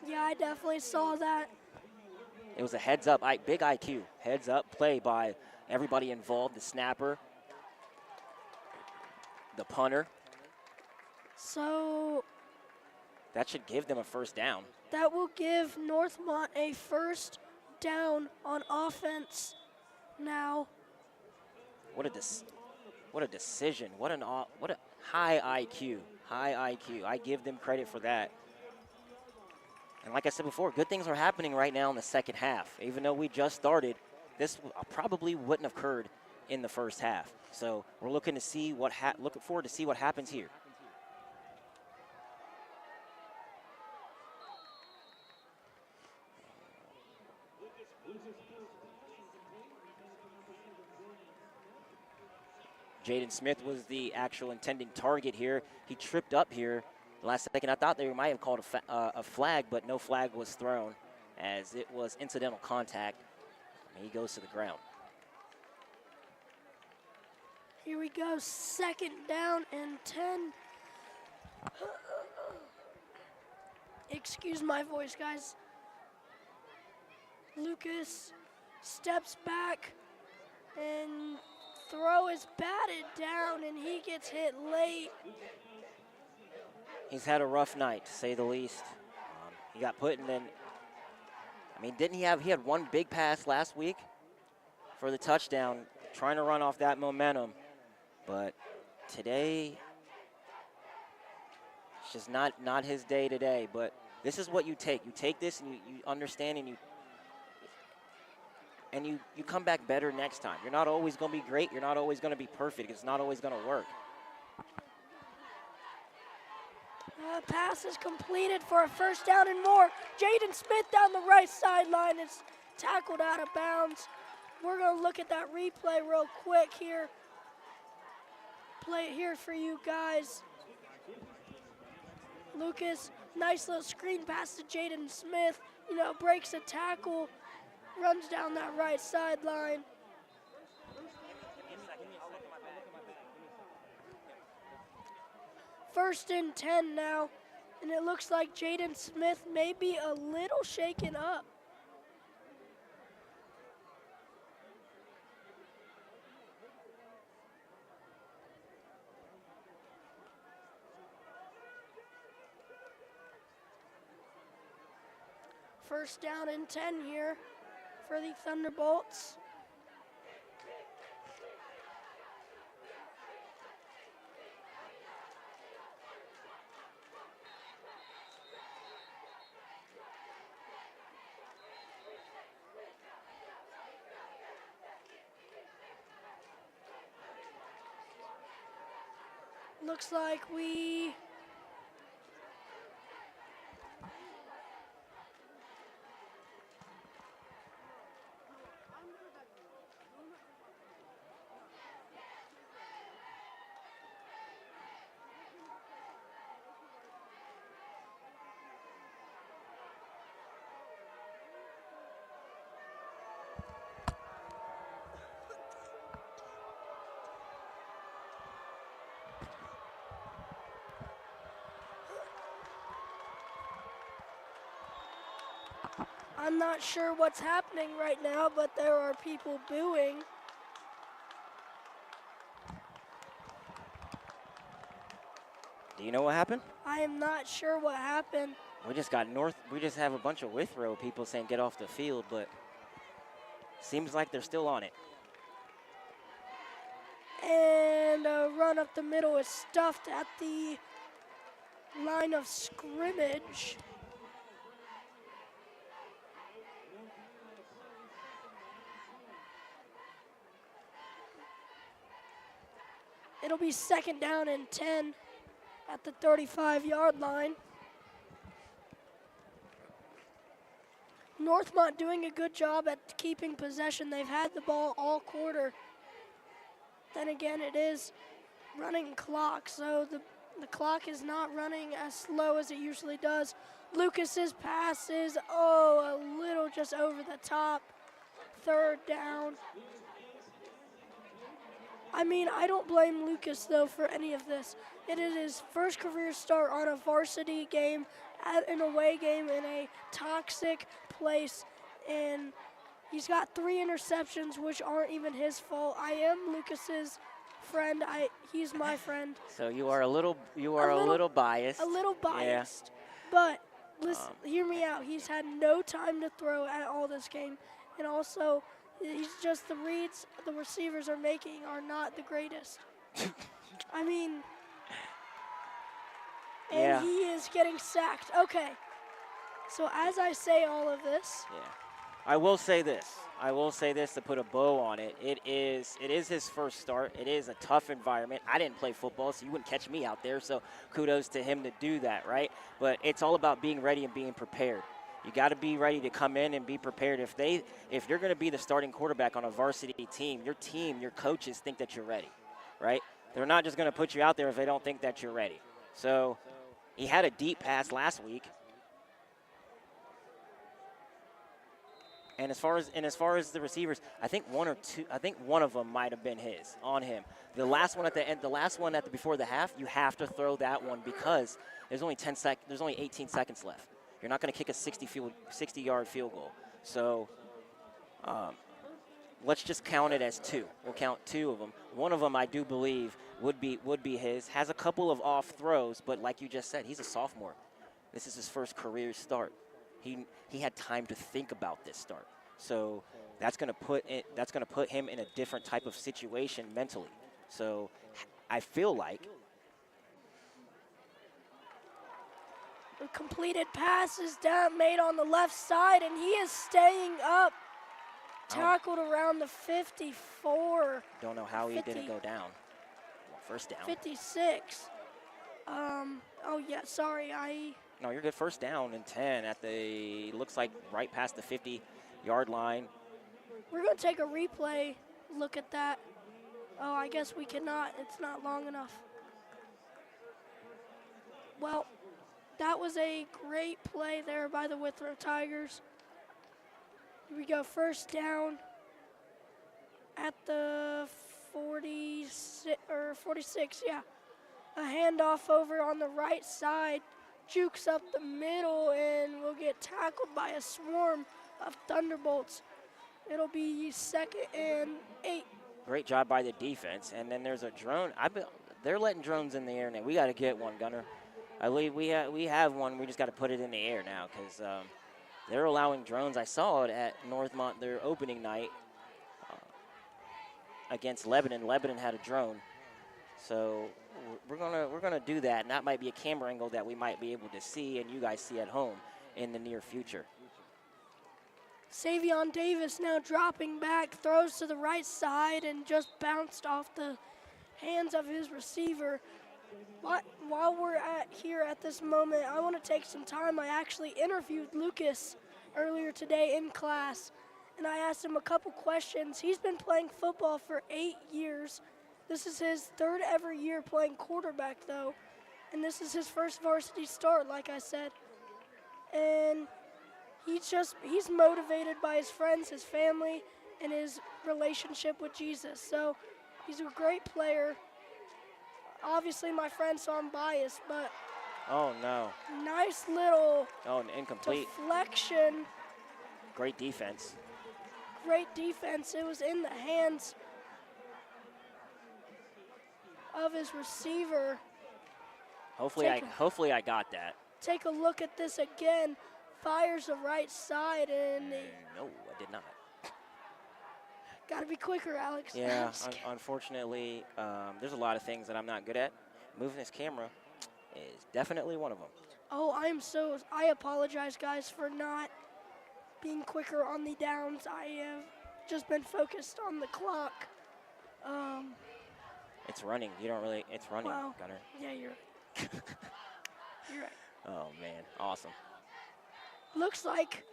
Yeah, I definitely saw that. It was a heads up, big IQ, heads up play by everybody involved, the snapper, the punter. So that should give them a first down. That will give Northmont a first down on offense now. What a decision. What a high IQ. High IQ. I give them credit for that. And like I said before, good things are happening right now in the second half. Even though we just started, this probably wouldn't have occurred in the first half. So we're looking to see looking forward to see what happens here. Jaden Smith was the actual intending target here. He tripped up here last second. I thought they might have called a flag, but no flag was thrown as it was incidental contact. And he goes to the ground. Here we go, second down and 10. Excuse my voice, guys. Lucas steps back and throw is batted down, and he gets hit late. He's had a rough night, to say the least. He got put in, he had one big pass last week for the touchdown, trying to run off that momentum. But today, it's just not his day today. But this is what you take. You take this and you understand and you come back better next time. You're not always going to be great. You're not always going to be perfect. It's not always going to work. Pass is completed for a first down and more. Jaden Smith down the right sideline is tackled out of bounds. We're going to look at that replay real quick here. Play it here for you guys. Lucas, nice little screen pass to Jaden Smith. Breaks a tackle, runs down that right sideline. 1st and 10 now, and it looks like Jaden Smith may be a little shaken up. First down and 10 here for the Thunderbolts. Looks like we I'm not sure what's happening right now, but there are people booing. Do you know what happened? I am not sure what happened. We just have a bunch of Withrow people saying get off the field, but seems like they're still on it. And a run up the middle is stuffed at the line of scrimmage. It'll be 2nd down and 10 at the 35-yard line. Northmont doing a good job at keeping possession. They've had the ball all quarter. Then again, it is running clock, so the clock is not running as slow as it usually does. Lucas's pass is, a little just over the top. 3rd down. I mean, I don't blame Lucas, though, for any of this. It is his first career start on a varsity game, an away game in a toxic place, and he's got 3 interceptions, which aren't even his fault. I am Lucas's friend. He's my friend. So you are a little biased. A little biased. But listen, hear me out. He's had no time to throw at all this game, and also he's just the reads the receivers are making are not the greatest. I mean, and yeah. he is getting sacked. Okay. So as I say all of this, Yeah. I will say this to put a bow on it. It is his first start. It is a tough environment. I didn't play football, so you wouldn't catch me out there. So kudos to him to do that, right? But it's all about being ready and being prepared. You got to be ready to come in and be prepared. If you're going to be the starting quarterback on a varsity team, your coaches think that you're ready, right? They're not just going to put you out there if they don't think that you're ready. So he had a deep pass last week. And as far as the receivers, I think one of them might have been on him. The last one at the end, before the half, you have to throw that one because there's only 18 seconds left. You're not going to kick a 60-yard field goal. So let's just count it as 2. We'll count 2 of them. One of them I do believe would be his. Has a couple of off throws, but like you just said, he's a sophomore. This is his first career start. He had time to think about this start. So that's going to put him in a different type of situation mentally. So I feel like the completed pass is down, made on the left side, and he is staying up. Tackled around the 54. Don't know how he didn't go down. Well, first down. 56. No, you're good. First down and 10 looks like right past the 50-yard line. We're going to take a replay look at that. Oh, I guess we cannot. It's not long enough. Well, that was a great play there by the Withrow Tigers. Here we go, first down at the 46, yeah. A handoff over on the right side, jukes up the middle, and will get tackled by a swarm of Thunderbolts. It'll be 2nd and 8. Great job by the defense. And then there's a drone. They're letting drones in the air now. We got to get one, Gunner. I believe we have one. We just got to put it in the air now because they're allowing drones. I saw it at Northmont their opening night against Lebanon. Lebanon had a drone. So we're gonna do that, and that might be a camera angle that we might be able to see and you guys see at home in the near future. Savion Davis now dropping back, throws to the right side and just bounced off the hands of his receiver. While we're here at this moment, I want to take some time. I actually interviewed Lucas earlier today in class, and I asked him a couple questions. He's been playing football for 8 years. This is his 3rd ever year playing quarterback, though, and this is his first varsity start, like I said. And he's motivated by his friends, his family, and his relationship with Jesus. So he's a great player. Obviously, my friend, so I'm biased, but Oh, no. nice little Oh, an incomplete. deflection. Great defense. Great defense. It was in the hands of his receiver. Hopefully I got that. Take a look at this again. Fires the right side, and No, I did not. got to be quicker, Alex. Yeah, unfortunately, there's a lot of things that I'm not good at. Moving this camera is definitely one of them. Oh, I apologize, guys, for not being quicker on the downs. I have just been focused on the clock. It's running. It's running, Wow. Gunner. Yeah, you're right. You're right. Oh, man. Awesome. Looks like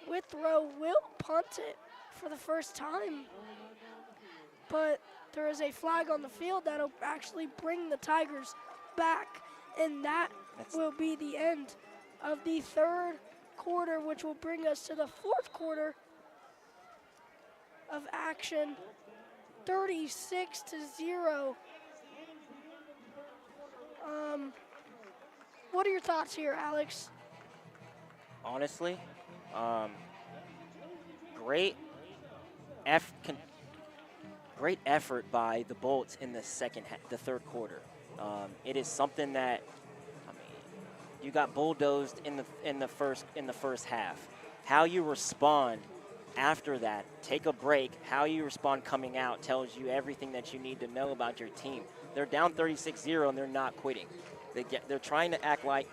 Withrow will punt it for the first time. But there is a flag on the field that'll actually bring the Tigers back, and that will be the end of the 3rd quarter, which will bring us to the 4th quarter of action. 36-0. What are your thoughts here, Alex? Honestly, great effort by the Bolts in the the 3rd quarter. It is something that, you got bulldozed in the first half. How you respond after that, take a break, how you respond coming out tells you everything that you need to know about your team. They're down 36-0 and they're not quitting. They're trying to act like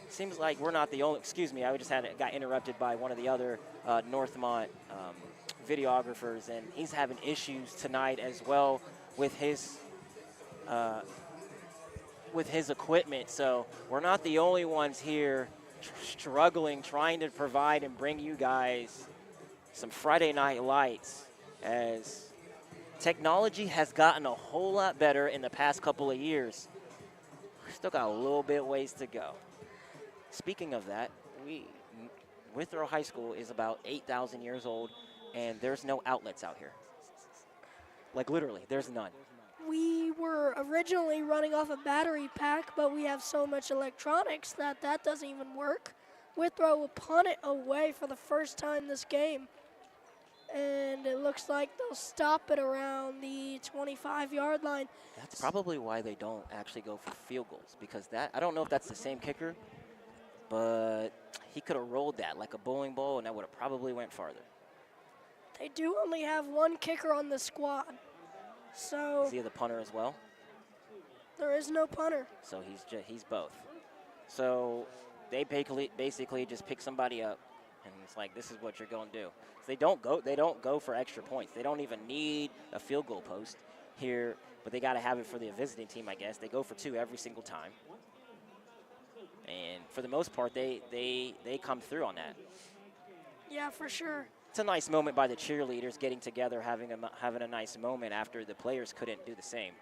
seems like we're not the only. Excuse me, I just got interrupted by one of the other Northmont videographers, and he's having issues tonight as well with his equipment. So we're not the only ones here struggling, trying to provide and bring you guys some Friday Night Lights, as technology has gotten a whole lot better in the past couple of years. We still got a little bit ways to go. Speaking of that, Withrow High School is about 8,000 years old, and there's no outlets out here. Like literally, there's none. We were originally running off a battery pack, but we have so much electronics that doesn't even work. Withrow will punt it away for the first time this game. And it looks like they'll stop it around the 25-yard line. That's probably why they don't actually go for field goals, because I don't know if that's the same kicker, but he could have rolled that like a bowling ball, and that would have probably went farther. They do only have one kicker on the squad. So Is he the punter as well? there is no punter. So he's both. So they basically just pick somebody up, and it's like, this is what you're going to do. So they don't go for extra points. They don't even need a field goal post here, but they got to have it for the visiting team, I guess. They go for 2 every single time. And for the most part, they come through on that. Yeah, for sure. It's a nice moment by the cheerleaders getting together, having a nice moment after the players couldn't do the same.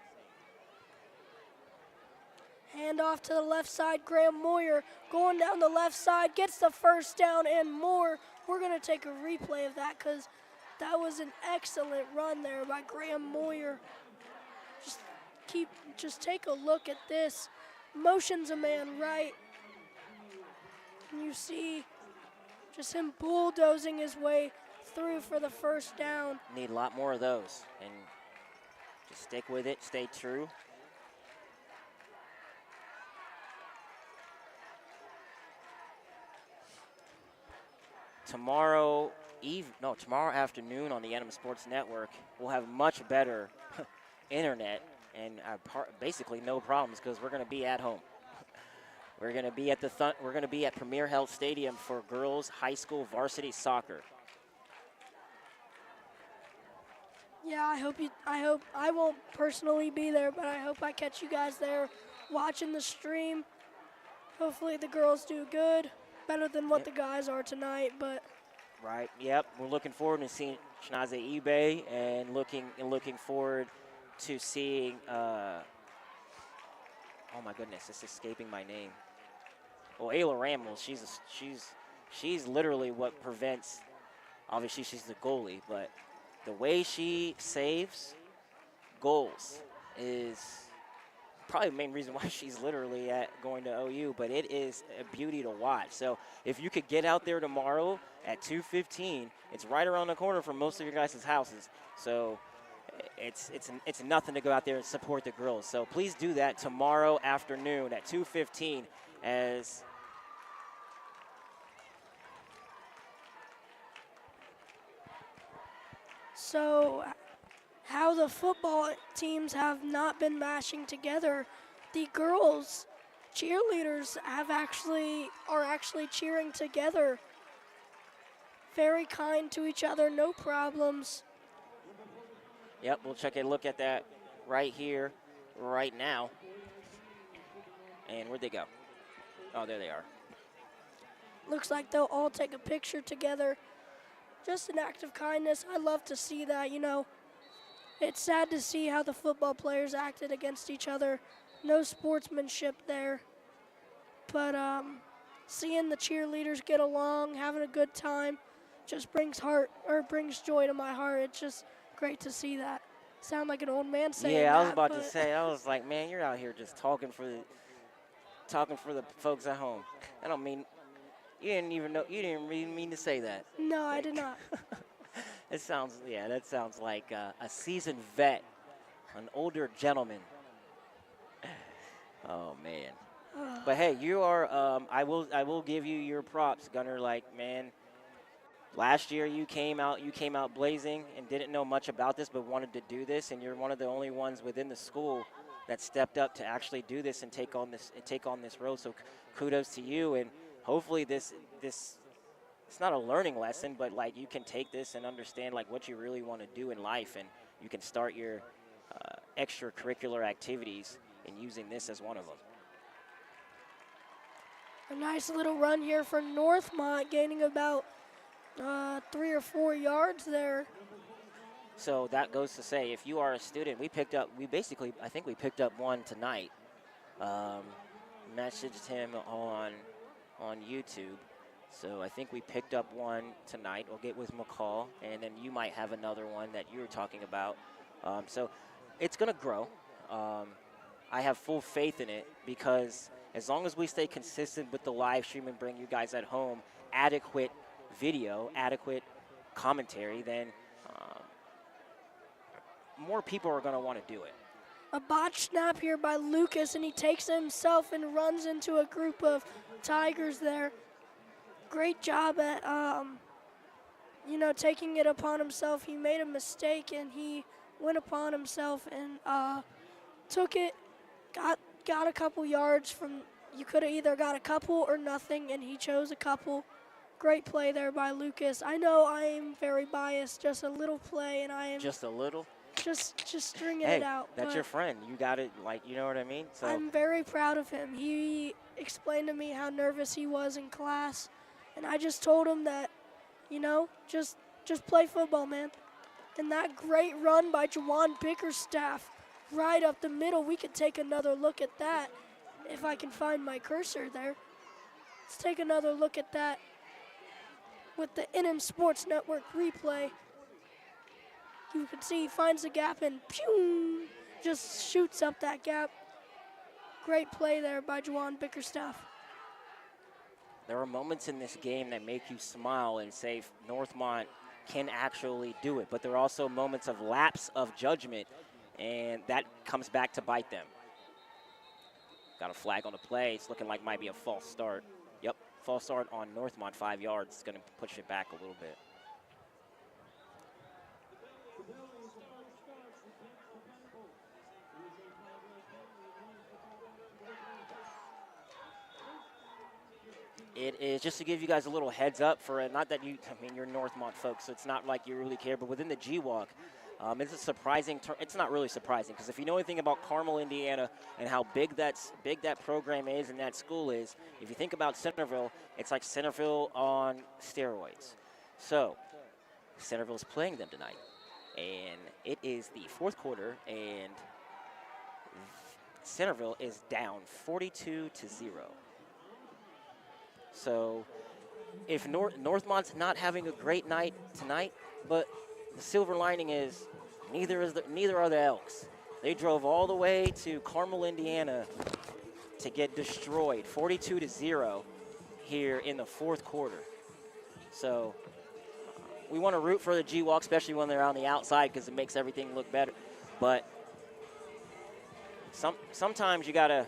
Hand off to the left side. Graham Moyer going down the left side, gets the first down and more. We're going to take a replay of that because that was an excellent run there by Graham Moyer. Just take a look at this. Motions a man right. And you see just him bulldozing his way through for the first down. Need a lot more of those. And just stick with it, stay true. Tomorrow afternoon on the Enema Sports Network, we'll have much better internet and basically no problems because we're going to be at home. We're going to be at Premier Health Stadium for girls high school varsity soccer. Yeah, I won't personally be there, but I hope I catch you guys there watching the stream. Hopefully the girls do good, better than what the guys are tonight, but. Right, yep, we're looking forward to seeing Shinaze Ibe and looking forward to seeing, oh my goodness, it's escaping my name. Well, Ayla Ramos, she's literally what prevents, obviously she's the goalie, but the way she saves goals is probably the main reason why she's literally going to OU, but it is a beauty to watch. So if you could get out there tomorrow at 2:15, it's right around the corner from most of your guys' houses. So it's nothing to go out there and support the girls. So please do that tomorrow afternoon at 2:15 as So how the football teams have not been mashing together, the girls cheerleaders are actually cheering together. Very kind to each other, no problems. Yep, we'll take a look at that right here, right now. And where'd they go? Oh, there they are. Looks like they'll all take a picture together. Just an act of kindness. I love to see that, you know. It's sad to see how the football players acted against each other. No sportsmanship there. But seeing the cheerleaders get along, having a good time, just brings joy to my heart. It's just great to see that. Sound like an old man saying that. Yeah, I was about to say, I was like, man, you're out here just talking for the folks at home. I don't mean, you didn't really mean to say that. No, I did not. That sounds like a seasoned vet, an older gentleman. Oh man. But hey, you are. I will give you your props, Gunner. Like, man, last year you came out blazing and didn't know much about this, but wanted to do this, and you're one of the only ones within the school that stepped up to actually do this and take on this road. So kudos to you, and hopefully this it's not a learning lesson, but like you can take this and understand like what you really want to do in life, and you can start your extracurricular activities and using this as one of them. A nice little run here for Northmont, gaining about 3 or 4 yards there. So that goes to say, if you are a student, I think we picked up one tonight. Messaged him on YouTube. So I think we picked up one tonight. We'll get with McCall, and then you might have another one that you were talking about. So it's going to grow. I have full faith in it because as long as we stay consistent with the live stream and bring you guys at home adequate video, adequate commentary, then more people are going to want to do it. A botch snap here by Lucas, and he takes it himself and runs into a group of Tigers there. Great job at, taking it upon himself. He made a mistake, and he went upon himself and took it, got a couple yards from, you could have either got a couple or nothing, and he chose a couple. Great play there by Lucas. I know I am very biased, just a little play, and I am. Just a little? Just stringing it out. That's your friend. You got it, like, you know what I mean? So I'm very proud of him. He explained to me how nervous he was in class, and I just told him that, just play football, man. And that great run by Jawan Bickerstaff right up the middle, we could take another look at that. if I can find my cursor there. Let's take another look at that with the NM Sports Network replay. You can see he finds the gap and pew, just shoots up that gap. Great play there by Juwan Bickerstaff. There are moments in this game that make you smile and say Northmont can actually do it, but there are also moments of lapse of judgment, and that comes back to bite them. Got a flag on the play. It's looking like might be a false start. Yep, false start on Northmont, 5 yards. It's going to push it back a little bit. It is just to give you guys a little heads up for it. Not that you, I mean, you're Northmont folks, so it's not like you really care, but within the G-Walk, it's a surprising, it's not really surprising, because if you know anything about Carmel, Indiana, and how big that program is and that school is, if you think about Centerville, it's like Centerville on steroids. So, Centerville's playing them tonight, and it is the fourth quarter, and Centerville is down 42-0. So, if Northmont's not having a great night tonight, but the silver lining is neither are the Elks. They drove all the way to Carmel, Indiana to get destroyed, 42-0 here in the fourth quarter. So we want to root for the G-Walk, especially when they're on the outside, because it makes everything look better. But sometimes you gotta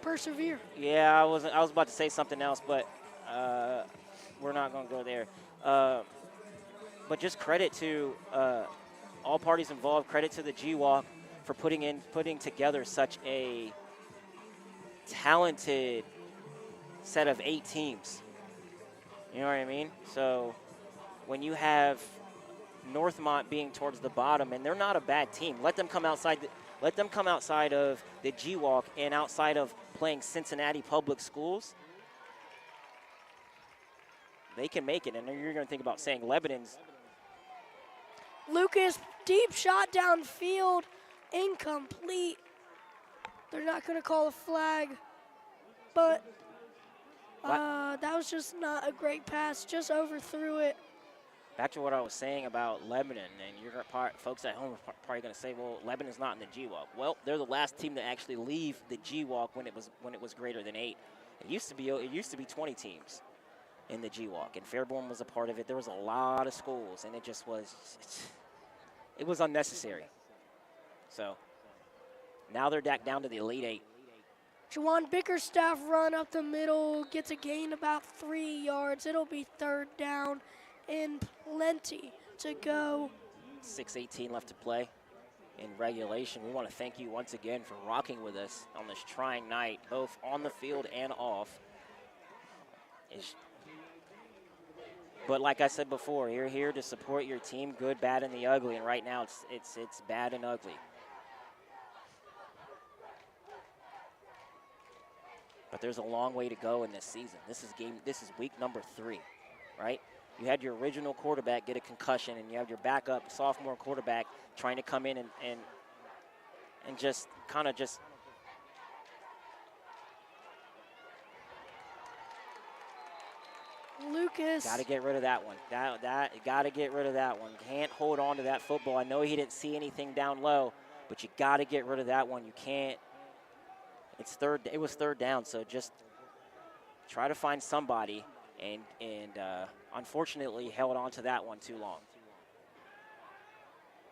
persevere. Yeah, I was about to say something else, but we're not going to go there. But just credit to all parties involved. Credit to the G-Walk for putting together such a talented set of 8 teams. You know what I mean? So when you have Northmont being towards the bottom, and they're not a bad team, let them come outside of the G-Walk and outside of playing Cincinnati public schools. They can make it, and you're going to think about saying Lebanon's. Lucas, deep shot downfield, incomplete. They're not going to call a flag, but that was just not a great pass, just overthrew it. Back to what I was saying about Lebanon, and folks at home are probably going to say, well, Lebanon's not in the G-Walk. Well, they're the last team to actually leave the G-Walk when it was greater than 8. It used to be 20 teams in the G-Walk, and Fairborn was a part of it. There was a lot of schools, and it was unnecessary. So now they're down to the Elite 8. Juwan Bickerstaff run up the middle, gets a gain about 3 yards. It'll be third down and plenty to go. 6:18 left to play in regulation. We want to thank you once again for rocking with us on this trying night, both on the field and off. But like I said before, you're here to support your team, good, bad, and the ugly. And right now, it's bad and ugly. But there's a long way to go in this season. This is week number 3, right? You had your original quarterback get a concussion, and you have your backup sophomore quarterback trying to come in and just kind of just. Lucas. Got to get rid of that one. Got to get rid of that one. Can't hold on to that football. I know he didn't see anything down low, but you got to get rid of that one. You can't. It was third down, so just try to find somebody, and unfortunately held on to that one too long.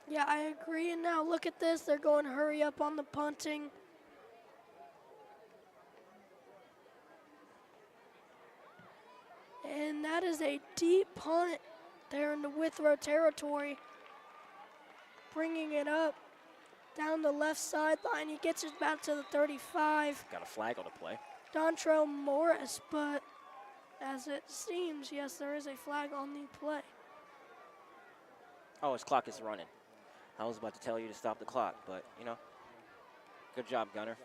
Yeah, I agree. And now look at this. They're going to hurry up on the punting. And that is a deep punt there in the Withrow territory. Bringing it up down the left sideline. He gets it back to the 35. Got a flag on the play. Dontrell Morris, but as it seems, yes, there is a flag on the play. Oh, his clock is running. I was about to tell you to stop the clock, but, good job, Gunner.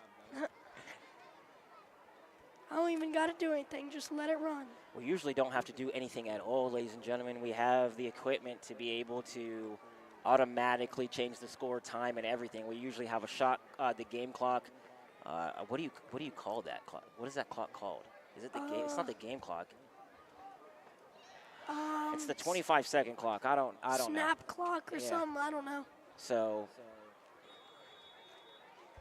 I don't even got to do anything. Just let it run. We usually don't have to do anything at all, ladies and gentlemen. We have the equipment to be able to automatically change the score, time, and everything. We usually have a shot, the game clock. What do you call that clock? What is that clock called? Is it the game? It's not the game clock. It's the 25-second clock. I don't know. Snap clock or something. I don't know. So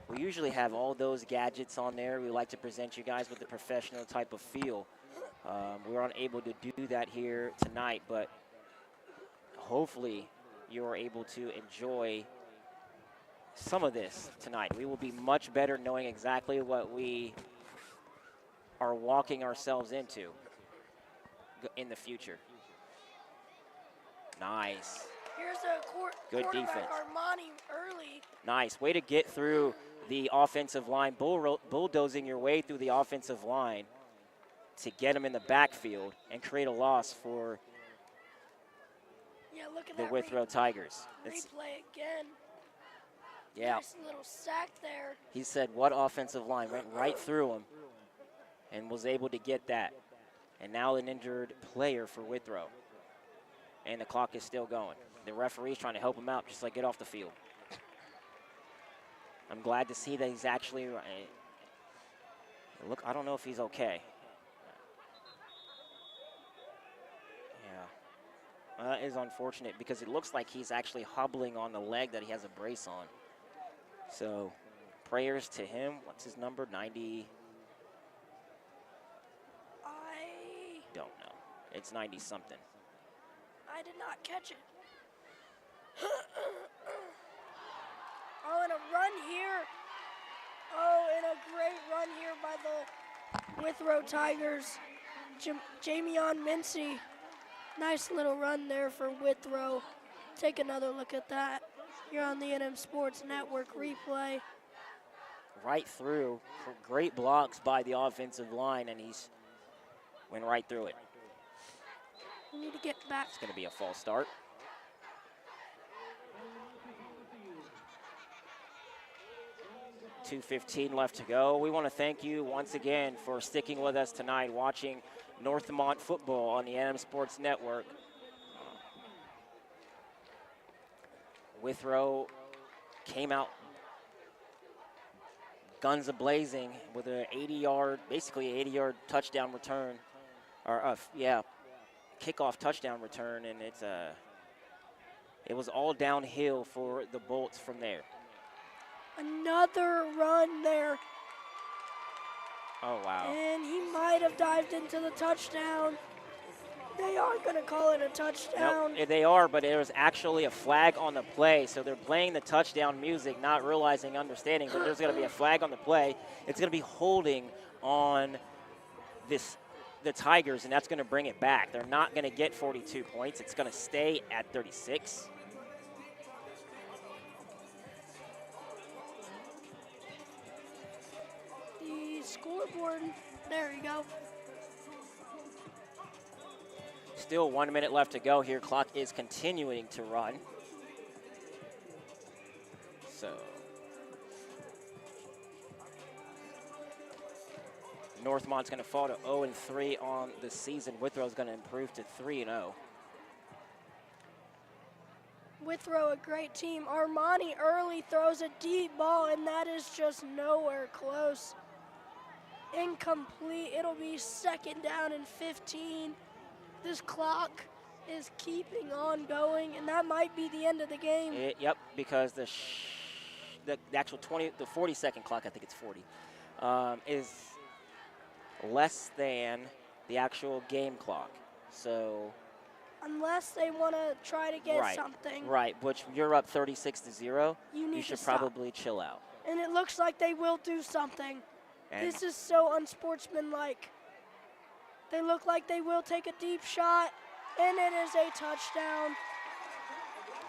we usually have all those gadgets on there. We like to present you guys with a professional type of feel. We were unable to do that here tonight, but hopefully you are able to enjoy some of this tonight. We will be much better knowing exactly what we are walking ourselves into in the future. Nice. Here's a Good quarterback, defense. Armani early. Nice. Way to get through the offensive line, bulldozing your way through the offensive line to get him in the backfield and create a loss for Look at the that Withrow Tigers. replay again. Yeah. Nice little sack there. He said, what offensive line? Went right through him and was able to get that. And now an injured player for Withrow. And the clock is still going. The referee's trying to help him out, just like get off the field. I'm glad to see that he's actually, look, I don't know if he's okay. Yeah, that is unfortunate because it looks like he's actually hobbling on the leg that he has a brace on. So prayers to him. What's his number? 90? I Don't know. It's 90 something. I did not catch it. Oh, and a run here. Oh, and a great run here by the Withrow Tigers. Jamion Mincy. Nice little run there for Withrow. Take another look at that. You're on the NM Sports Network replay. Right through. Great blocks by the offensive line, and he's went right through it. We need to get back. It's going to be a false start. .2:15 left to go. We want to thank you once again for sticking with us tonight, watching Northmont football on the NM Sports Network. Withrow came out guns a-blazing with an 80-yard, basically 80-yard touchdown return, or kickoff touchdown return, and it was all downhill for the Bolts from there. Another run there. Oh, wow. And he might have dived into the touchdown. They are going to call it a touchdown. Nope, they are, but there was actually a flag on the play, so they're playing the touchdown music, not realizing, understanding that there's going to be a flag on the play. It's going to be holding on the Tigers, and that's going to bring it back. They're not going to get 42 points. It's going to stay at 36. The scoreboard, there you go. Still 1 minute left to go here. Clock is continuing to run. So Northmont's going to fall to 0-3 on the season. Withrow's going to improve to 3-0. Withrow, a great team. Armani early throws a deep ball, and that is just nowhere close. Incomplete. It'll be 2nd down and 15. This clock is keeping on going, and that might be the end of the game. Yep, because the actual 40-second clock, I think it's 40, is less than the actual game clock. So unless they want to try to get something. Right, which you're up 36-0. You should probably chill out. And it looks like they will do something. And this is so unsportsmanlike. They look like they will take a deep shot, and it is a touchdown.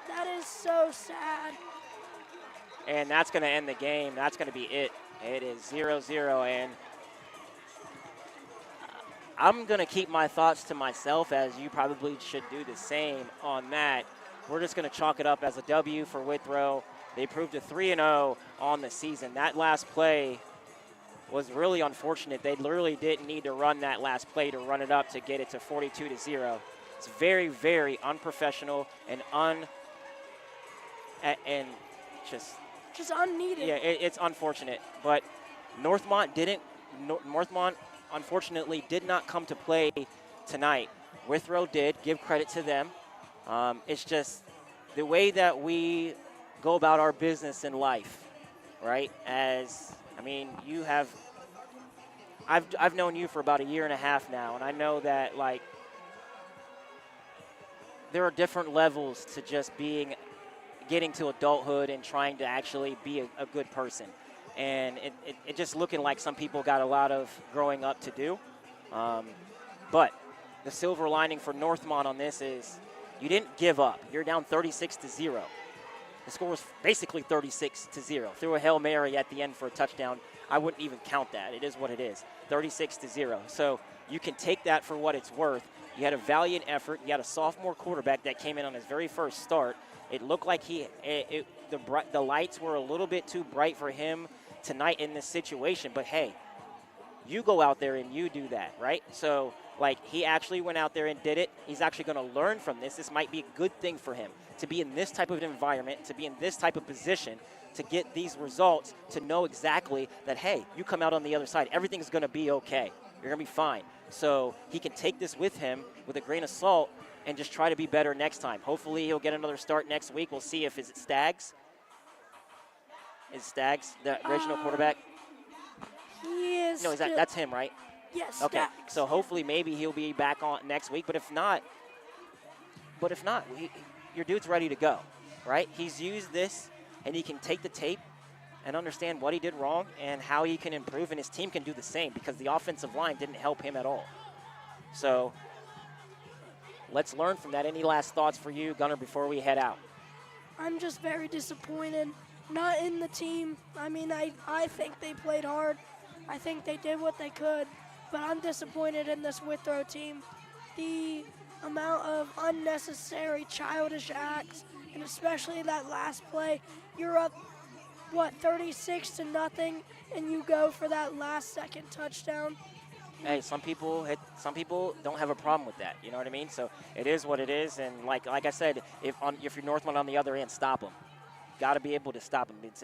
That is so sad. And that's going to end the game. That's going to be it. It is 0-0, and I'm going to keep my thoughts to myself, as you probably should do the same on that. We're just going to chalk it up as a W for Withrow. They proved a 3-0 on the season. That last play was really unfortunate. They literally didn't need to run that last play to run it up to get it to 42-0. It's very, very unprofessional and and just Just unneeded. yeah, it's unfortunate. But Northmont didn't. Northmont unfortunately did not come to play tonight. Withrow did. Give credit to them. It's just the way that we go about our business in life, right? You have. I've known you for about a year and a half now, and I know that like there are different levels to just getting to adulthood and trying to actually be a good person. And it just looking like some people got a lot of growing up to do. But the silver lining for Northmont on this is you didn't give up. You're down 36-0. The score was basically 36-0. Threw a Hail Mary at the end for a touchdown. I wouldn't even count that. It is what it is, 36-0. So you can take that for what it's worth. You had a valiant effort. You had a sophomore quarterback that came in on his very first start. It looked like the lights were a little bit too bright for him tonight in this situation. But, hey, you go out there and you do that, right? So, like, he actually went out there and did it. He's actually going to learn from this. This might be a good thing for him to be in this type of environment, to be in this type of position, to get these results, to know exactly that, hey, you come out on the other side, everything's going to be okay. You're going to be fine. So he can take this with him with a grain of salt and just try to be better next time. Hopefully he'll get another start next week. We'll see if is it Staggs? Is Staggs the original quarterback? He is. No, that's him, right? Yes. Okay. Stacks. So hopefully maybe he'll be back on next week. But if not, your dude's ready to go, right? He's used this, and he can take the tape and understand what he did wrong and how he can improve, and his team can do the same because the offensive line didn't help him at all. So let's learn from that. Any last thoughts for you, Gunnar, before we head out? I'm just very disappointed. Not in the team. I mean, I think they played hard. I think they did what they could. But I'm disappointed in this Withrow team. The amount of unnecessary childish acts, and especially that last play, you're up, 36-0, and you go for that last second touchdown. Hey, some people don't have a problem with that. You know what I mean? So it is what it is. And like I said, if you're Northmont on the other end, stop them. Got to be able to stop them. It's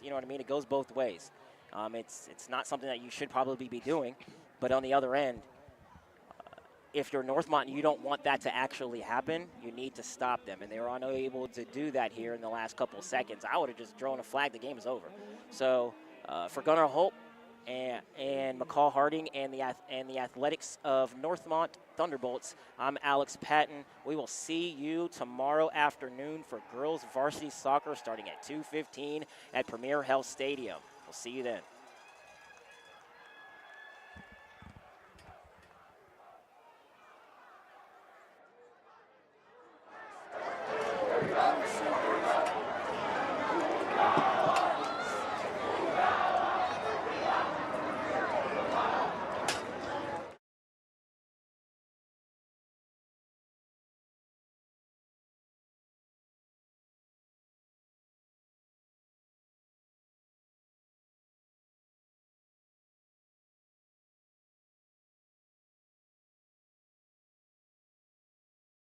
you know what I mean? It goes both ways. It's not something that you should probably be doing. But on the other end, if you're Northmont and you don't want that to actually happen, you need to stop them. And they were unable to do that here in the last couple of seconds. I would have just thrown a flag. The game is over. So for Gunnar Holt and McCall Harding and the athletics of Northmont Thunderbolts, I'm Alex Patton. We will see you tomorrow afternoon for girls varsity soccer starting at 2:15 at Premier Health Stadium. We'll see you then. I'm so